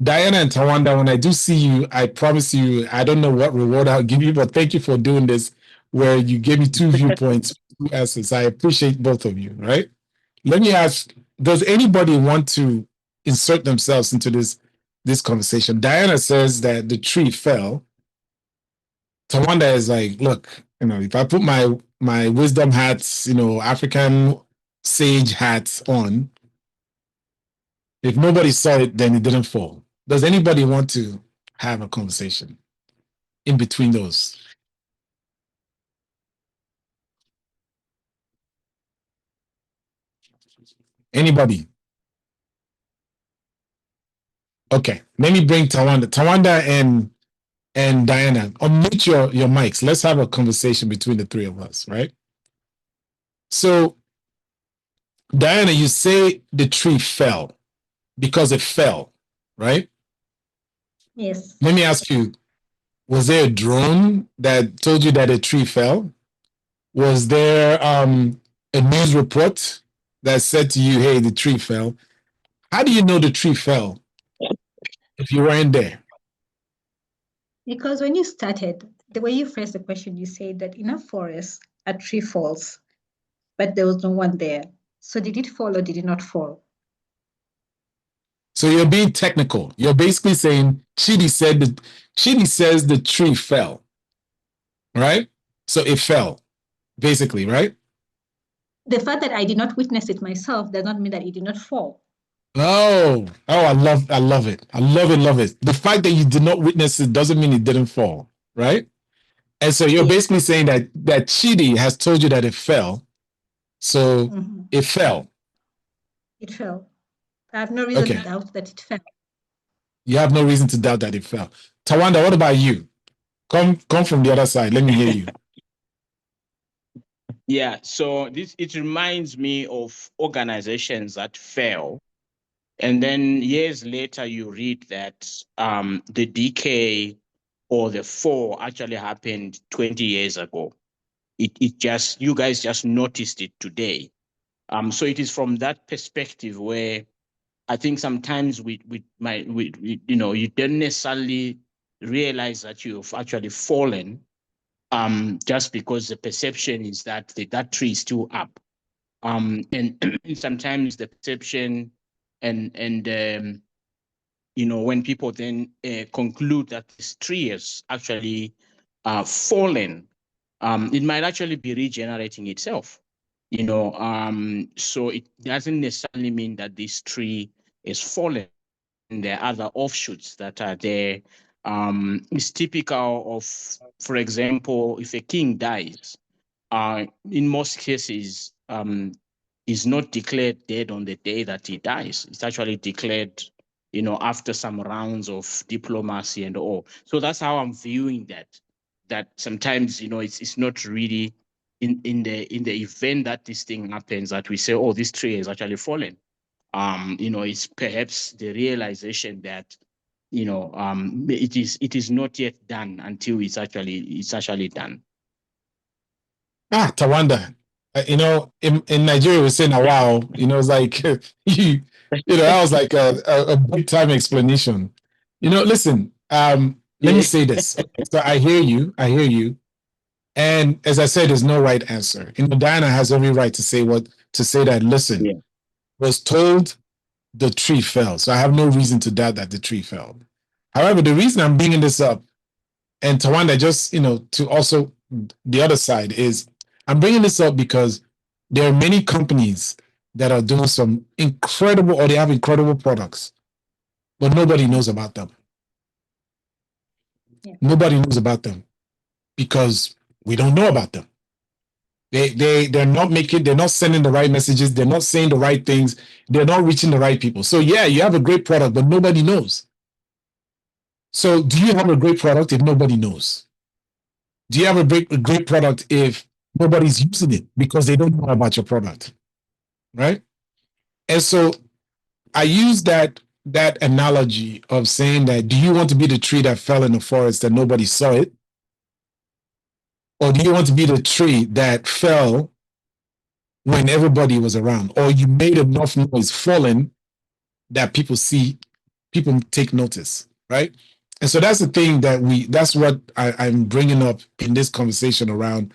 Diana and Tawanda, when I do see you, I promise you, I don't know what reward I'll give you, but thank you for doing this, where you gave me 2 viewpoints, 2 answers. I appreciate both of you, right? let me ask, does anybody want to insert themselves into this conversation? Diana says that the tree fell. Tawanda is like, look, if I put my wisdom hats, African sage hats on, if nobody saw it, then it didn't fall. Does anybody want to have a conversation in between those? Anybody? Okay, let me bring Tawanda. Tawanda and Diana, unmute your mics. Let's have a conversation between the three of us, right? So, Diana, you say the tree fell because it fell, right? Yes. Let me ask you, was there a drone that told you that a tree fell? Was there a news report that said to you, hey, the tree fell? How do you know the tree fell if you weren't there? Because when you started, the way you phrased the question, you said that in a forest, a tree falls, but there was no one there. So did it fall or did it not fall? So you're being technical. You're basically saying Chidi says the tree fell, right? So it fell, basically, right? The fact that I did not witness it myself does not mean that it did not fall. Oh, I love it. I love it. The fact that you did not witness it doesn't mean it didn't fall, right? And so you're basically saying that Chidi has told you that it fell, so it fell. It fell. I have no reason to doubt that it fell. You have no reason to doubt that it fell. Tawanda, what about you? Come from the other side. Let me hear you. Yeah, so it reminds me of organizations that fail, and then years later you read that the decay or the fall actually happened 20 years ago. It just, you guys just noticed it today. So it is from that perspective where I think sometimes you don't necessarily realize that you've actually fallen, just because the perception is that that tree is still up. And sometimes the perception and when people then conclude that this tree has actually fallen, it might actually be regenerating itself. So it doesn't necessarily mean that this tree is fallen. And there are other offshoots that are there. It's typical of, for example, if a king dies, in most cases, is not declared dead on the day that he dies. It's actually declared, after some rounds of diplomacy and all. So that's how I'm viewing that. That sometimes, it's not really in the event that this thing happens that we say, oh, this tree has actually fallen. It's perhaps the realization that it is not yet done until it's actually done. Tawanda. In Nigeria, we say now, wow. It's like that was like a big time explanation. Listen. Let me say this. So I hear you. And as I said, there's no right answer. Diana has every right to say that. Listen, was told the tree fell. So I have no reason to doubt that the tree fell. However, the reason I'm bringing this up, and Tawanda, just to also the other side is, I'm bringing this up because there are many companies that are doing some incredible, or they have incredible products, but nobody knows about them. Yeah. Nobody knows about them because we don't know about them. They're not sending the right messages. They're not saying the right things. They're not reaching the right people. So yeah, you have a great product, but nobody knows. So do you have a great product if nobody knows? Do you have a great product if nobody's using it because they don't know about your product? Right? And so I use that analogy of saying that, do you want to be the tree that fell in the forest that nobody saw it? Or do you want to be the tree that fell when everybody was around? Or you made enough noise falling that people take notice, right? And so that's the thing that's what I'm bringing up in this conversation around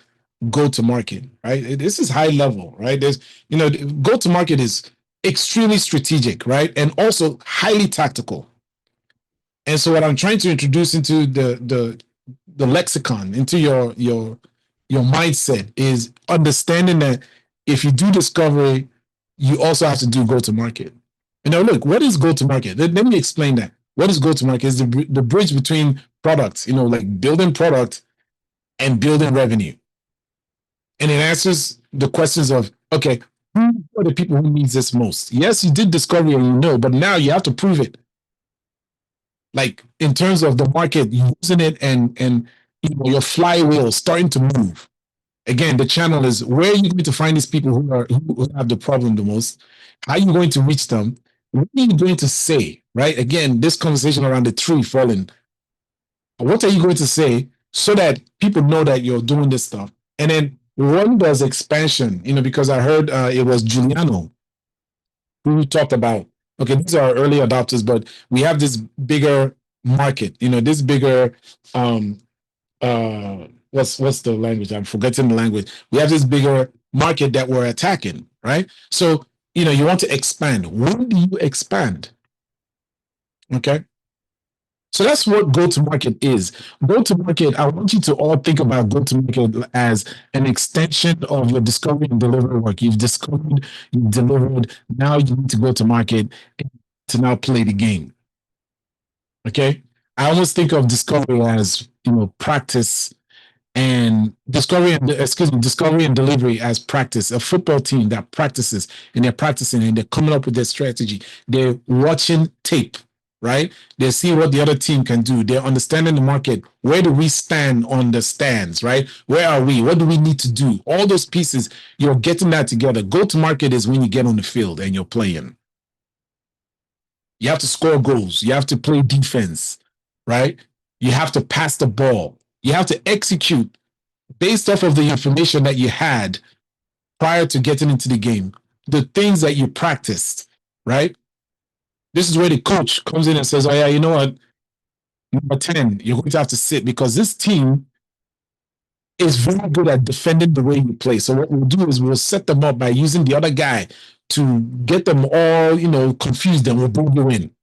go to market, right? This is high level, right? There's, go to market is extremely strategic, right? And also highly tactical. And so what I'm trying to introduce into the lexicon, into your mindset, is understanding that if you do discovery, you also have to do go to market. Look, what is go to market? Let me explain that. What is go to market? Is the bridge between products, like building product and building revenue. And it answers the questions of, okay, who are the people who needs this most? Yes, you did discovery and but now you have to prove it. Like in terms of the market, using it and your flywheel starting to move. Again, the channel is where are you going to find these people who have the problem the most? How are you going to reach them? What are you going to say? Right? Again, this conversation around the tree falling. What are you going to say so that people know that you're doing this stuff? And then one does expansion, because I heard it was Giuliano who talked about, okay, these are early adopters, but we have this bigger market, this bigger, what's the language? I'm forgetting the language. We have this bigger market that we're attacking, right? So, you want to expand. When do you expand? Okay. So that's what go-to-market is. Go-to-market, I want you to all think about go-to-market as an extension of your discovery and delivery work. You've discovered, you've delivered, now you need to go to market to now play the game. Okay? I almost think of discovery as, practice, and discovery and delivery as practice. A football team that practices and they're practicing and they're coming up with their strategy. They're watching tape, right? They see what the other team can do. They're understanding the market. Where do we stand on the stands, right? Where are we? What do we need to do? All those pieces, you're getting that together. Go to market is when you get on the field and you're playing. You have to score goals. You have to play defense, right? You have to pass the ball. You have to execute based off of the information that you had prior to getting into the game, the things that you practiced, right? This is where the coach comes in and says, oh yeah, you know what? Number 10, you're going to have to sit because this team is very good at defending the way you play. So what we'll do is we'll set them up by using the other guy to get them all, confused, and we'll bring you in.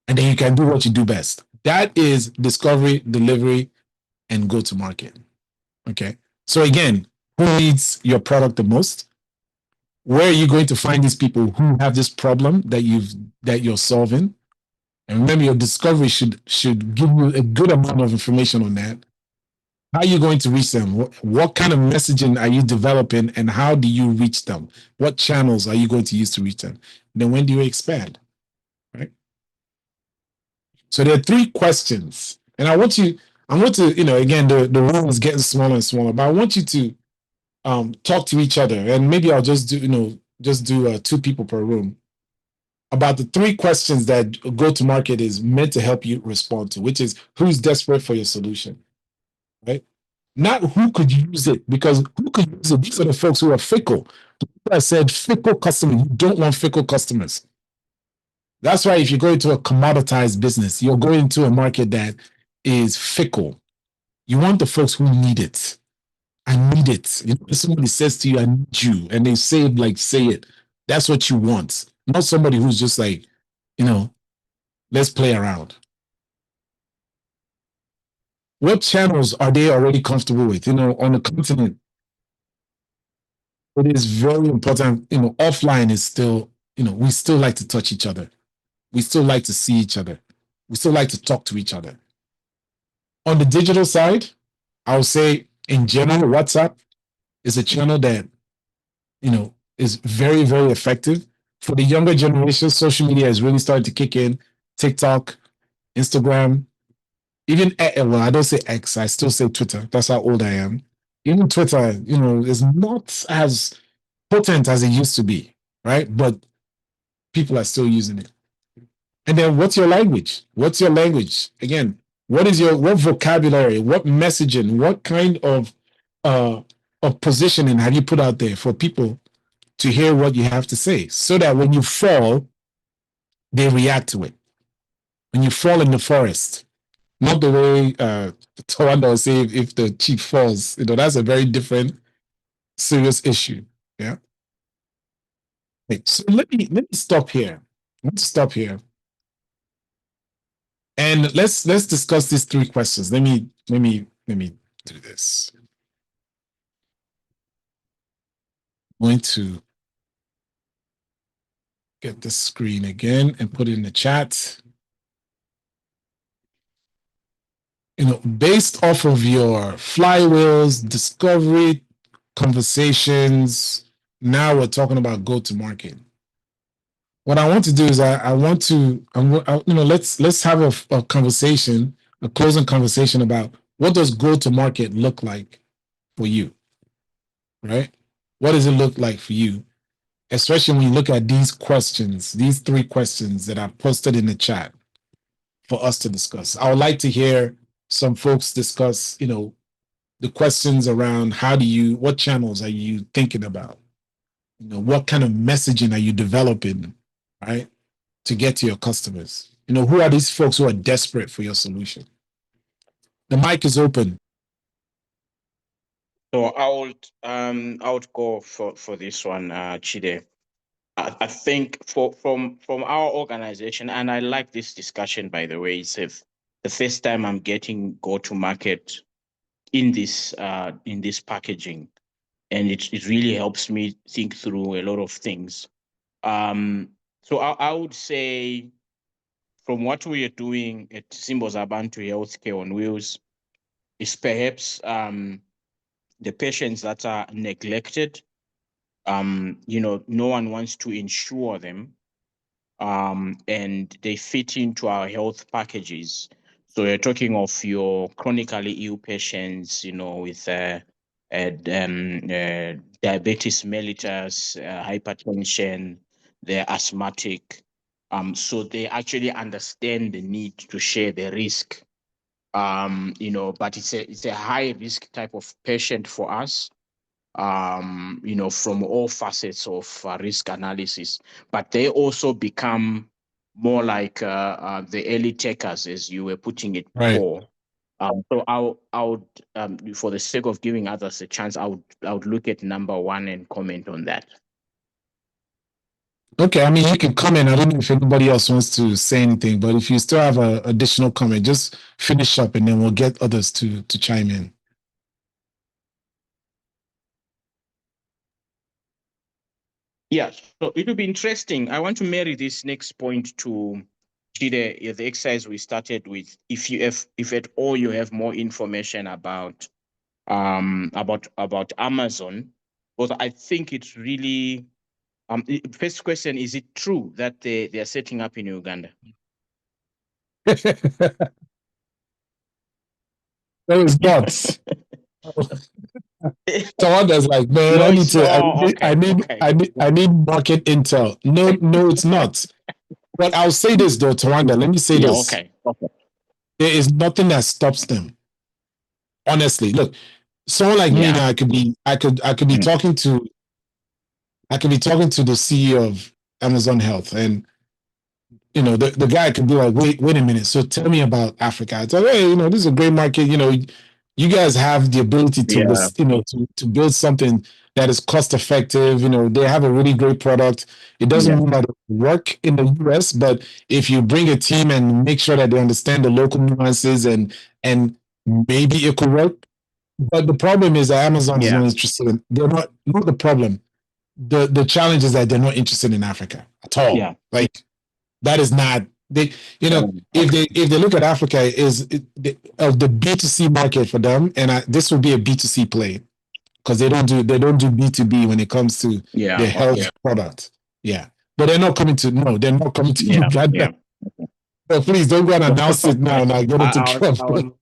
And then you can do what you do best. That is discovery, delivery, and go to market. Okay. So again, who needs your product the most? Where are you going to find these people who have this problem that you're solving? And remember, your discovery should give you a good amount of information on that. How are you going to reach them? What kind of messaging are you developing, and how do you reach them? What channels are you going to use to reach them? Then when do you expand? Right. So there are 3 questions, and I want to, again, the room is getting smaller and smaller, but I want you to talk to each other, and maybe I'll just do, 2 people per room, about the 3 questions that go-to-market is meant to help you respond to, which is who's desperate for your solution, right? Not who could use it, because who could use it? These are the folks who are fickle. I said fickle customers. You don't want fickle customers. That's why if you go into a commoditized business, you're going into a market that is fickle. You want the folks who need it. I need it. If somebody says to you, I need you, and they say it like, say it. That's what you want. Not somebody who's just like, let's play around. What channels are they already comfortable with? On the continent, it is very important. Offline is still, we still like to touch each other. We still like to see each other. We still like to talk to each other. On the digital side, I would say in general, WhatsApp is a channel that, is very, very effective. For the younger generation, social media is really starting to kick in. TikTok, Instagram, even, well, I don't say X, I still say Twitter. That's how old I am. Even Twitter, is not as potent as it used to be, right? But people are still using it. And then what's your language? What's your language? Again, what vocabulary, what messaging, what kind of positioning have you put out there for people to hear what you have to say, so that when you fall, they react to it. When you fall in the forest, not the way Tawanda was saying if the chief falls. That's a very different, serious issue. Yeah. Wait, so let me stop here. Let's stop here. And let's discuss these 3 questions. Let me do this. I'm going to get the screen again and put it in the chat. Based off of your flywheels, discovery, conversations, now we're talking about go-to-market. What I want to do is I want to, let's have a conversation, a closing conversation about what does go-to-market look like for you, right? What does it look like for you? Especially when you look at these questions, these 3 questions that I posted in the chat for us to discuss. I would like to hear some folks discuss, the questions around what channels are you thinking about? What kind of messaging are you developing, right, to get to your customers? Who are these folks who are desperate for your solution? The mic is open. So I would go for this one, Chide. I think from our organization, and I like this discussion, by the way. It's the first time I'm getting go-to-market in this packaging, and it really helps me think through a lot of things. So I would say, from what we are doing at Symbols Abantu Healthcare on Wheels, is perhaps the patients that are neglected. No one wants to insure them, and they fit into our health packages. So you're talking of your chronically ill patients, with diabetes mellitus, hypertension, they're asthmatic. So they actually understand the need to share the risk. But it's a high risk type of patient for us. From all facets of risk analysis, but they also become more like the early takers, as you were putting it before. So I would, for the sake of giving others a chance, I would look at number 1 and comment on that. Okay, I mean, you can comment. I don't know if anybody else wants to say anything, but if you still have an additional comment, just finish up and then we'll get others to chime in. Yeah, so it will be interesting. I want to marry this next point to the exercise we started with. If at all you have more information about Amazon, because I think it's really first question, is it true that they are setting up in Uganda? No, it's not. Tawanda's like, man, No, I need it's to. I need market intel. No, it's not. But I'll say this though, Tawanda. Let me say this. Okay. There is nothing that stops them. Honestly, look, someone like me now, I could be talking to the CEO of Amazon Health, and the guy could be like, wait a minute. So tell me about Africa. I tell, hey, this is a great market. You guys have the ability to to build something that is cost effective. They have a really great product. It doesn't mean that it work in the US, but if you bring a team and make sure that they understand the local nuances and maybe it could work. But the problem is that Amazon is not interested in. They're not the problem. The challenge is that they're not interested in Africa at all. Yeah. Like that is not they. If they look at Africa is of the B2C market for them, and this would be a B2C play because they don't do B2B when it comes to their health product. Yeah, but they're not coming to Uganda. So please don't go and announce it now and I get into trouble.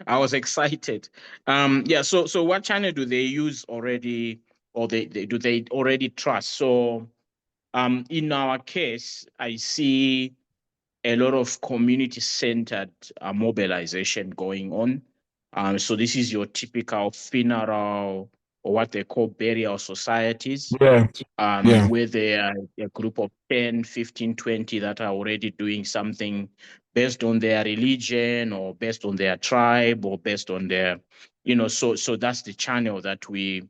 I was excited. So what channel do they use already, or do they already trust? So in our case, I see a lot of community-centered mobilization going on. So this is your typical funeral or what they call burial societies, Yeah. where there are a group of 10, 15, 20 that are already doing something based on their religion or based on their tribe or based on their, so that's the channel that we're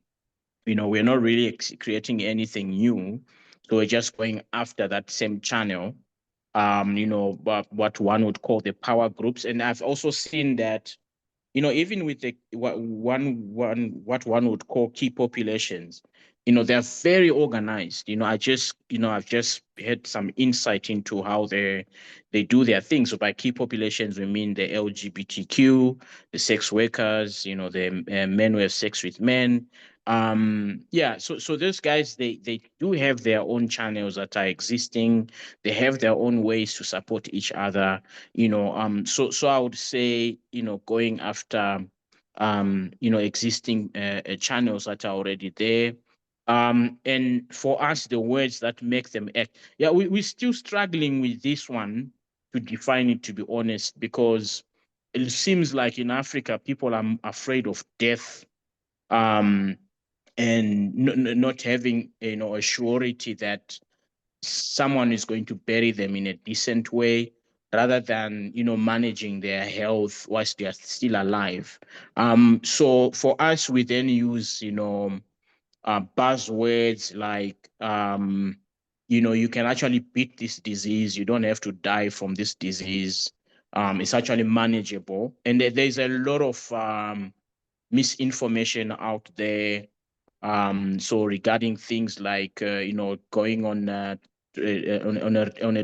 not really creating anything new. So we're just going after that same channel, what one would call the power groups. And I've also seen that, even with what one would call key populations, they're very organized. I've just had some insight into how they do their things. So by key populations, we mean the LGBTQ, the sex workers, the men who have sex with men. So those guys, they do have their own channels that are existing. They have their own ways to support each other. So I would say, going after existing channels that are already there. And for us, the words that make them act. Yeah, we're still struggling with this one to define it, to be honest, because it seems like in Africa, people are afraid of death, and not having, a surety that someone is going to bury them in a decent way, rather than managing their health whilst they are still alive. So for us, we then use buzzwords like you can actually beat this disease. You don't have to die from this disease. It's actually manageable, and there's a lot of misinformation out there. So regarding things like going on a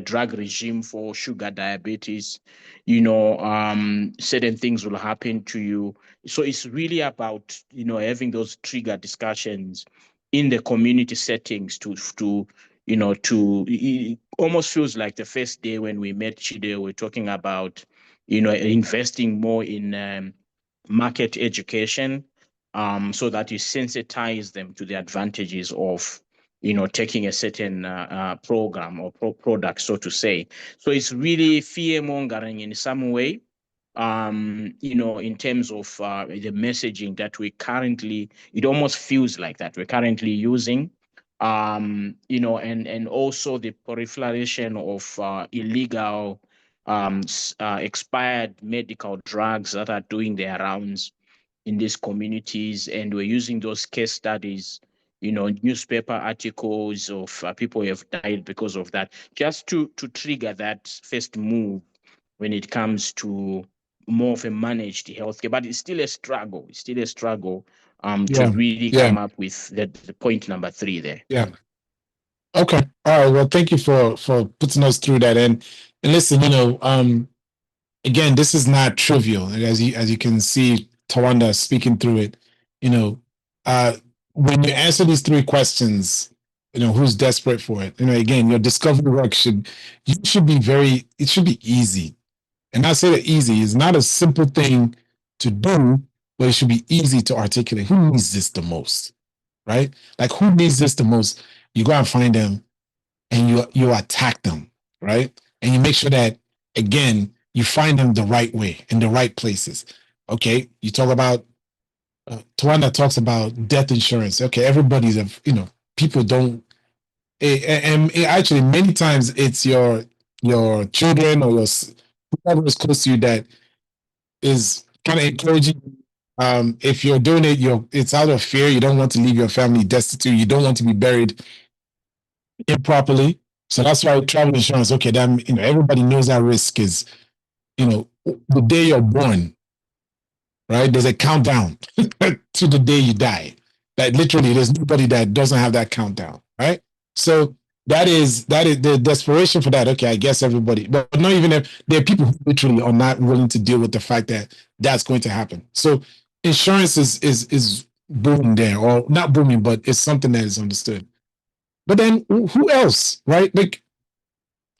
drug regime for sugar diabetes, certain things will happen to you. So it's really about having those trigger discussions in the community settings to it almost feels like the first day when we met Chide, we're talking about investing more in market education, so that you sensitize them to the advantages of taking a certain program or product, so to say. So it's really fear mongering in some way, in terms of the messaging that it almost feels like that we're currently using, and also the proliferation of illegal expired medical drugs that are doing their rounds in these communities. And we're using those case studies, newspaper articles of people who have died because of that, just to trigger that first move when it comes to more of a managed healthcare. But it's still a struggle. It's still a struggle to really come up with the point number 3 there. Yeah. Okay. All right. Well, thank you for putting us through that. And listen, again, this is not trivial. As you can see, Tawanda speaking through it. When you answer these 3 questions, who's desperate for it? Again, your discovery work should be it should be easy. And I say that easy is not a simple thing to do, but it should be easy to articulate. Who needs this the most? Right? Like, who needs this the most? You go and find them and you attack them, right? And you make sure that, again, you find them the right way in the right places. Okay, you talk about Tawanda talks about death insurance. Okay, everybody's people don't, and actually many times it's your children or whoever is close to you that is kind of encouraging. If you're doing it, it's out of fear. You don't want to leave your family destitute. You don't want to be buried improperly. So that's why travel insurance. Okay, then everybody knows that risk is the day you're born, right? There's a countdown to the day you die. That literally, there's nobody that doesn't have that countdown, right? So that is the desperation for that. Okay, I guess everybody, but not even if there are people who literally are not willing to deal with the fact that that's going to happen. So insurance is booming there, or not booming, but it's something that is understood. But then who else, right? Like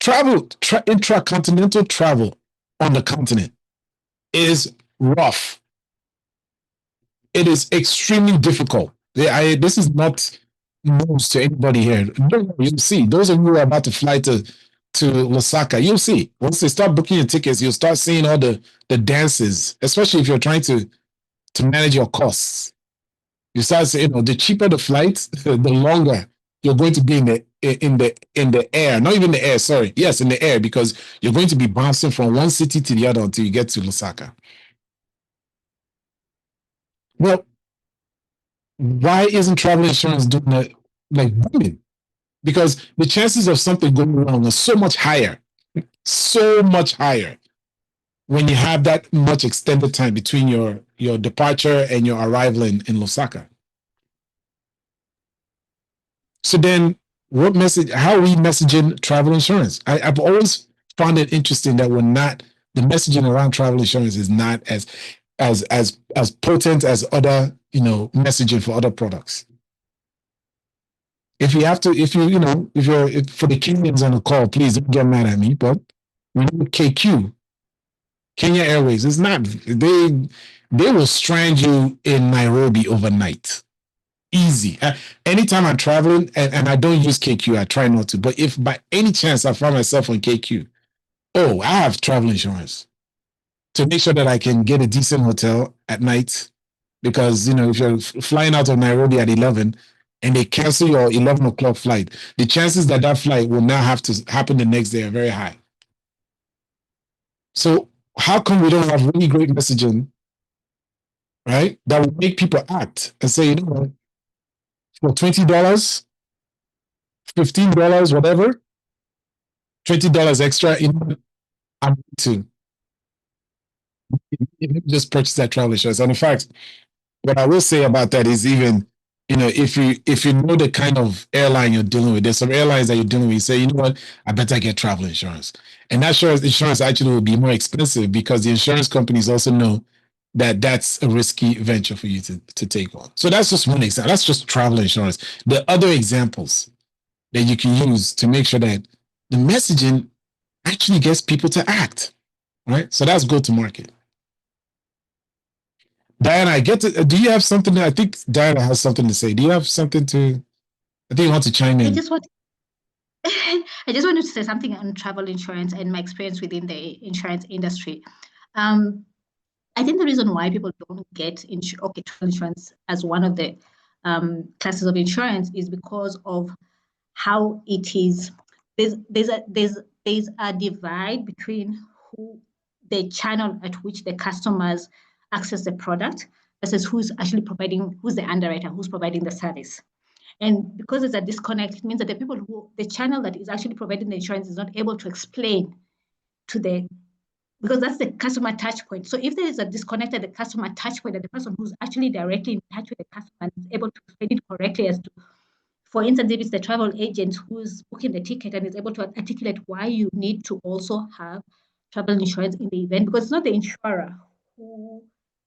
intracontinental travel on the continent is rough. It is extremely difficult. This is not news to anybody here. You'll see. Those of you who are about to fly to Lusaka, you'll see. Once they start booking your tickets, you'll start seeing all the dances, especially if you're trying to manage your costs. You start saying, the cheaper the flight, the longer you're going to be in the air. Not even the air, sorry. Yes, in the air, because you're going to be bouncing from one city to the other until you get to Lusaka. Well, why isn't travel insurance doing it like booming? Because the chances of something going wrong are so much higher when you have that much extended time between your departure and your arrival in Lusaka. So then how are we messaging travel insurance? I've always found it interesting that the messaging around travel insurance is not as potent as other, messaging for other products. If for the Kenyans on the call, please don't get mad at me, but we know KQ, Kenya Airways, is not, they will strand you in Nairobi overnight. Easy. Anytime I'm traveling, and I don't use KQ, I try not to, but if by any chance I find myself on KQ, I have travel insurance to make sure that I can get a decent hotel at night, because, if you're flying out of Nairobi at 11 and they cancel your 11 o'clock flight, the chances that flight will now have to happen the next day are very high. So how come we don't have really great messaging, right, that will make people act and say, you know what, for $20, $15, whatever, $20 extra, I'm to just purchase that travel insurance. And in fact, what I will say about that is, even, if you know the kind of airline you're dealing with, there's some airlines that you're dealing with, you say, you know what, I better get travel insurance. And that insurance actually will be more expensive, because the insurance companies also know that that's a risky venture for you to take on. So that's just one example. That's just travel insurance. The other examples that you can use to make sure that the messaging actually gets people to act, right? So that's go to market. Diana, do you have something? I think Diana has something to say. Do you have something I think you want to chime in. I just wanted to say something on travel insurance and my experience within the insurance industry. I think the reason why people don't get travel insurance as one of the classes of insurance is because of how it is. There's a divide between the channel at which the customers access the product versus who's the underwriter, who's providing the service. And because there's a disconnect, it means that the channel that is actually providing the insurance is not able to explain because that's the customer touch point. So if there is a disconnect at the customer touch point, that the person who's actually directly in touch with the customer is able to explain it correctly, as to, for instance, if it's the travel agent who's booking the ticket and is able to articulate why you need to also have travel insurance in the event, because it's not the insurer who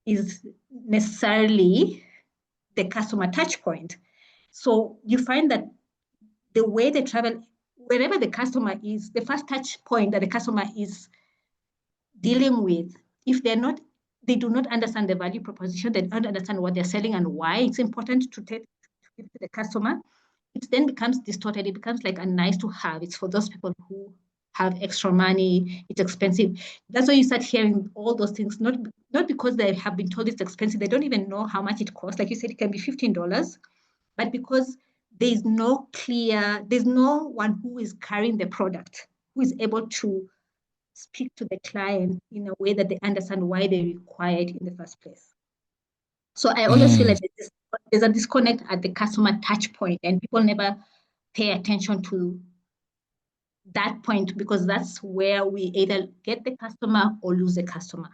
is necessarily the customer touch point. So you find that the way they travel, wherever the customer is, the first touch point that the customer is dealing with, if they do not understand the value proposition, they don't understand what they're selling and why it's important to give to the customer, it then becomes distorted. It becomes like a nice to have. It's for those people who have extra money, it's expensive. That's why you start hearing all those things, not because they have been told it's expensive, they don't even know how much it costs. Like you said, it can be $15, but because there's no one who is carrying the product, who is able to speak to the client in a way that they understand why they require it in the first place. So I always feel like there's a disconnect at the customer touch point, and people never pay attention to that point, because that's where we either get the customer or lose the customer.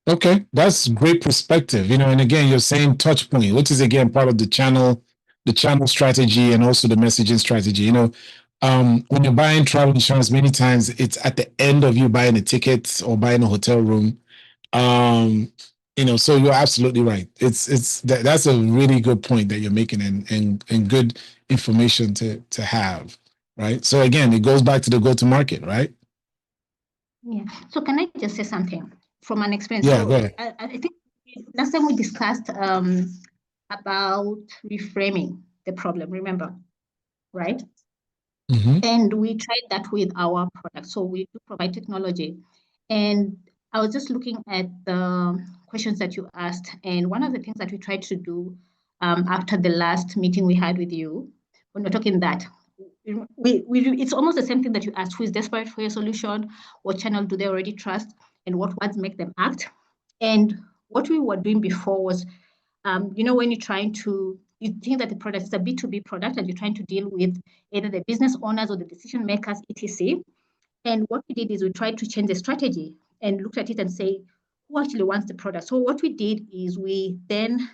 Okay, that's great perspective. And again, you're saying touch point, which is again part of the channel strategy and also the messaging strategy. When you're buying travel insurance, many times it's at the end of you buying a ticket or buying a hotel room. So you're absolutely right. That's a really good point that you're making, and good information to have, right? So again, it goes back to the go-to-market, right? Yeah. So can I just say something from an experience? Yeah, so go ahead. I think last time we discussed about reframing the problem, remember, right? Mm-hmm. And we tried that with our product. So we do provide technology, and I was just looking at the questions that you asked, and one of the things that we tried to do after the last meeting we had with you, when we're talking that, it's almost the same thing that you asked: who is desperate for your solution? What channel do they already trust? And what words make them act? And what we were doing before was, when you're trying to, you think that the product is a B2B product and you're trying to deal with either the business owners or the decision makers, etc. And what we did is we tried to change the strategy and looked at it and say, who actually wants the product? So what we did is we then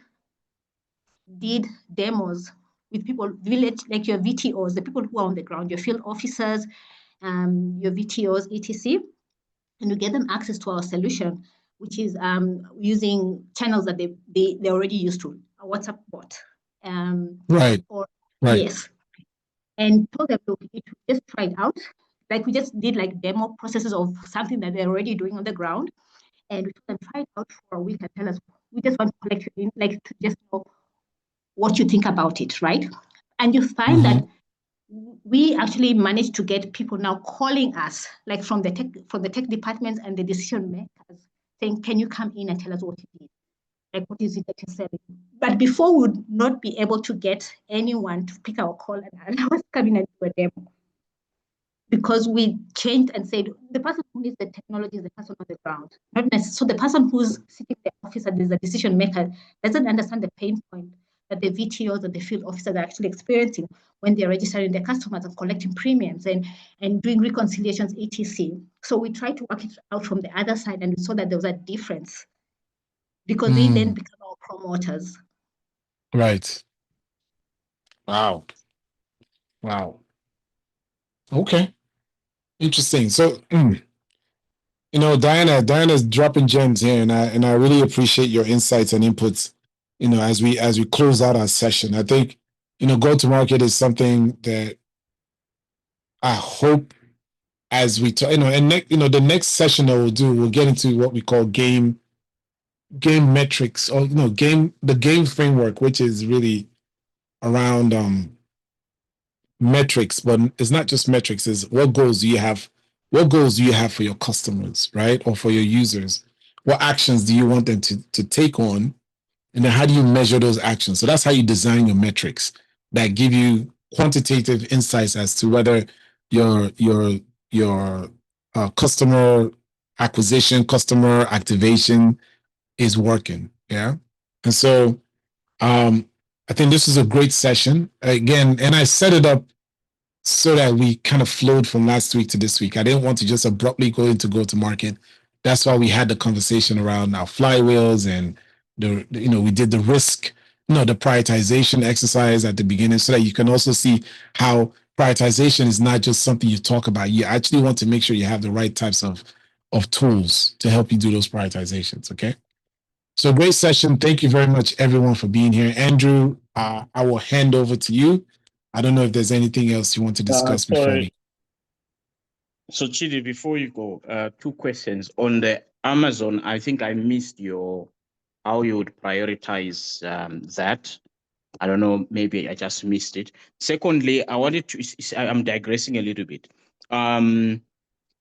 did demos with people, like your VTOs, the people who are on the ground, your field officers, your VTOs, etc. And we get them access to our solution, which is using channels that they're already used to, a WhatsApp bot. Right. Yes. And told them, look, we just tried out. Like we just did like demo processes of something that they're already doing on the ground. And we told them, try it out for a week and tell us, we just want to collect you in, like to just know what you think about it, right? And you find that we actually managed to get people now calling us, like from the tech departments and the decision makers, saying, can you come in and tell us what you did? Like, what is it that you're selling? But before, we would not be able to get anyone to pick our call and allow us to come in and do a demo. Because we changed and said, the person who needs the technology is the person on the ground. Not necessarily. So the person who's sitting in the office and is a decision maker doesn't understand the pain point that the VTOs and the field officers are actually experiencing when they're registering their customers and collecting premiums and doing reconciliations, etc. So we tried to work it out from the other side, and we saw that there was a difference because they then become our promoters. Right. Wow. Okay. Interesting. So, Diana's dropping gems here, and I really appreciate your insights and inputs. As we close out our session, I think go to market is something that I hope as we talk, and the next session that we'll get into what we call game metrics, or the game framework, which is really around metrics, but it's not just metrics. Is what goals do you have for your customers, right, or for your users? What actions do you want them to take on, and then how do you measure those actions? So that's how you design your metrics that give you quantitative insights as to whether your customer acquisition, customer activation is working. Yeah. And so I think this is a great session again, and I set it up so that we kind of flowed from last week to this week. I didn't want to just abruptly go to market. That's why we had the conversation around our flywheels, and we did the risk, the prioritization exercise at the beginning, so that you can also see how prioritization is not just something you talk about. You actually want to make sure you have the right types of tools to help you do those prioritizations. Okay. So great session. Thank you very much, everyone, for being here. Andrew, I will hand over to you. I don't know if there's anything else you want to discuss before we. So Chidi, before you go, 2 questions on the Amazon. I think I missed how you would prioritize that. I don't know, maybe I just missed it. Secondly, I wanted to. I'm digressing a little bit.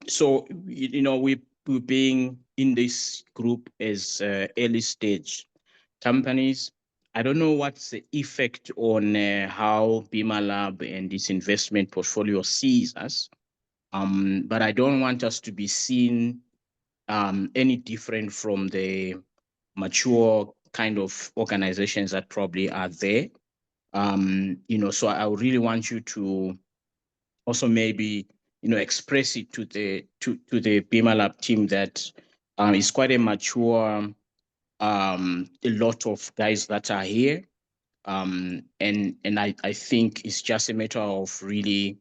So we being in this group as early stage companies. I don't know what's the effect on how Bima Lab and this investment portfolio sees us. But I don't want us to be seen any different from the mature kind of organizations that probably are there. So I would really want you to also maybe express it to the Bima Lab team that it's quite a mature a lot of guys that are here. And I think it's just a matter of really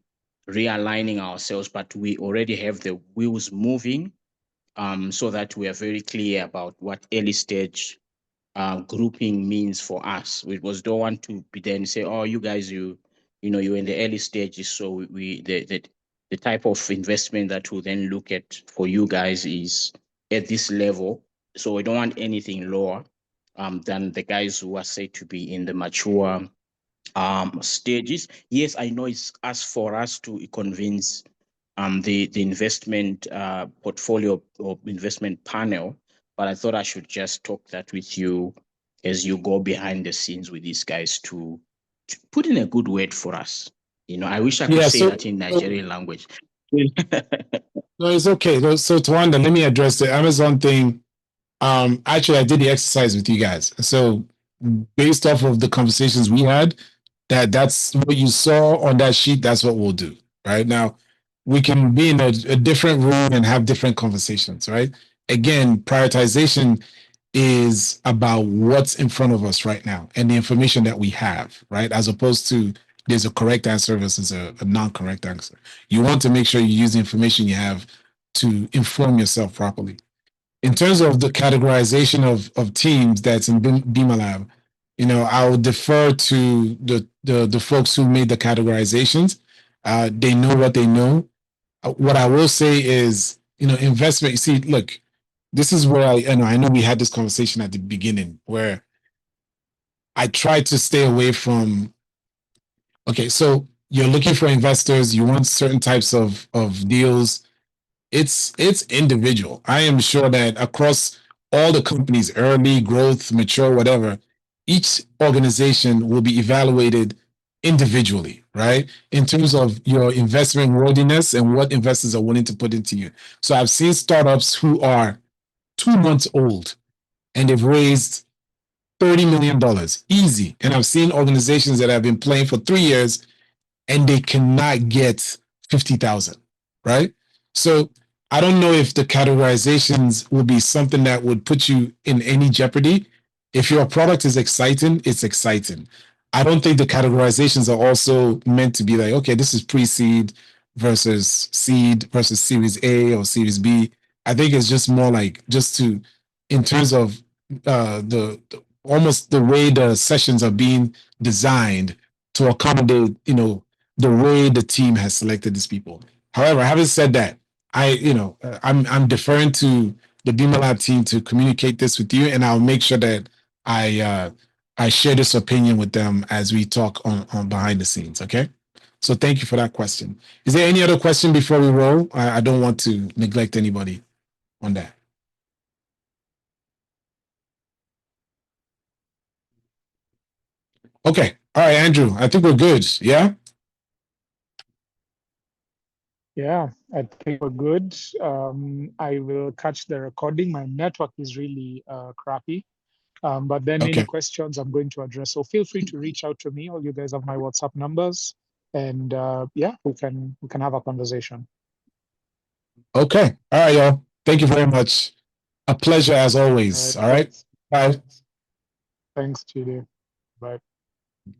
realigning ourselves, but we already have the wheels moving, so that we are very clear about what early stage grouping means for us. We don't want to be then say, oh, you guys, you're in the early stages, so the type of investment that we'll then look at for you guys is at this level. So we don't want anything lower than the guys who are said to be in the mature stages. Yes, I know it's for us to convince the investment portfolio or investment panel, but I thought I should just talk that with you as you go behind the scenes with these guys to put in a good word for us. You know, I wish I could say that in Nigerian language. No, it's okay. So Tawanda, let me address the Amazon thing. Actually, I did the exercise with you guys. So based off of the conversations we had, that's what you saw on that sheet. That's what we'll do. Right now, we can be in a different room and have different conversations. Right. Again, prioritization is about what's in front of us right now and the information that we have. Right, as opposed to there's a correct answer versus a non-correct answer. You want to make sure you use the information you have to inform yourself properly. In terms of the categorization of teams that's in Bima Lab, you know, I'll defer to the folks who made the categorizations. They know what they know. What I will say is, you know, investment. You see, look, this is where I know we had this conversation at the beginning where I tried to stay away from. Okay, so you're looking for investors. You want certain types of deals. It's individual. I am sure that across all the companies, early, growth, mature, whatever, each organization will be evaluated individually, right? In terms of your investment worthiness and what investors are willing to put into you. So I've seen startups who are 2 months old and they've raised $30 million easy. And I've seen organizations that have been playing for 3 years and they cannot get 50,000, right? So I don't know if the categorizations will be something that would put you in any jeopardy. If your product is exciting, it's exciting. I don't think the categorizations are also meant to be like, okay, this is pre-seed versus seed versus series A or series B. I think it's just more like just to, in terms of the almost the way the sessions are being designed to accommodate, you know, the way the team has selected these people. However, having said that, I'm deferring to the Bima Lab team to communicate this with you, and I'll make sure that I share this opinion with them as we talk on behind the scenes. Okay. So thank you for that question. Is there any other question before we roll? I don't want to neglect anybody on that. Okay. All right, Andrew. I think we're good. Yeah. Yeah, I think we're good. I will catch the recording. My network is really crappy. But then any questions I'm going to address. So feel free to reach out to me. All you guys have my WhatsApp numbers. And yeah, we can have a conversation. Okay. All right, y'all. Thank you very much. A pleasure as always. All right. Bye. Thanks, Chidi.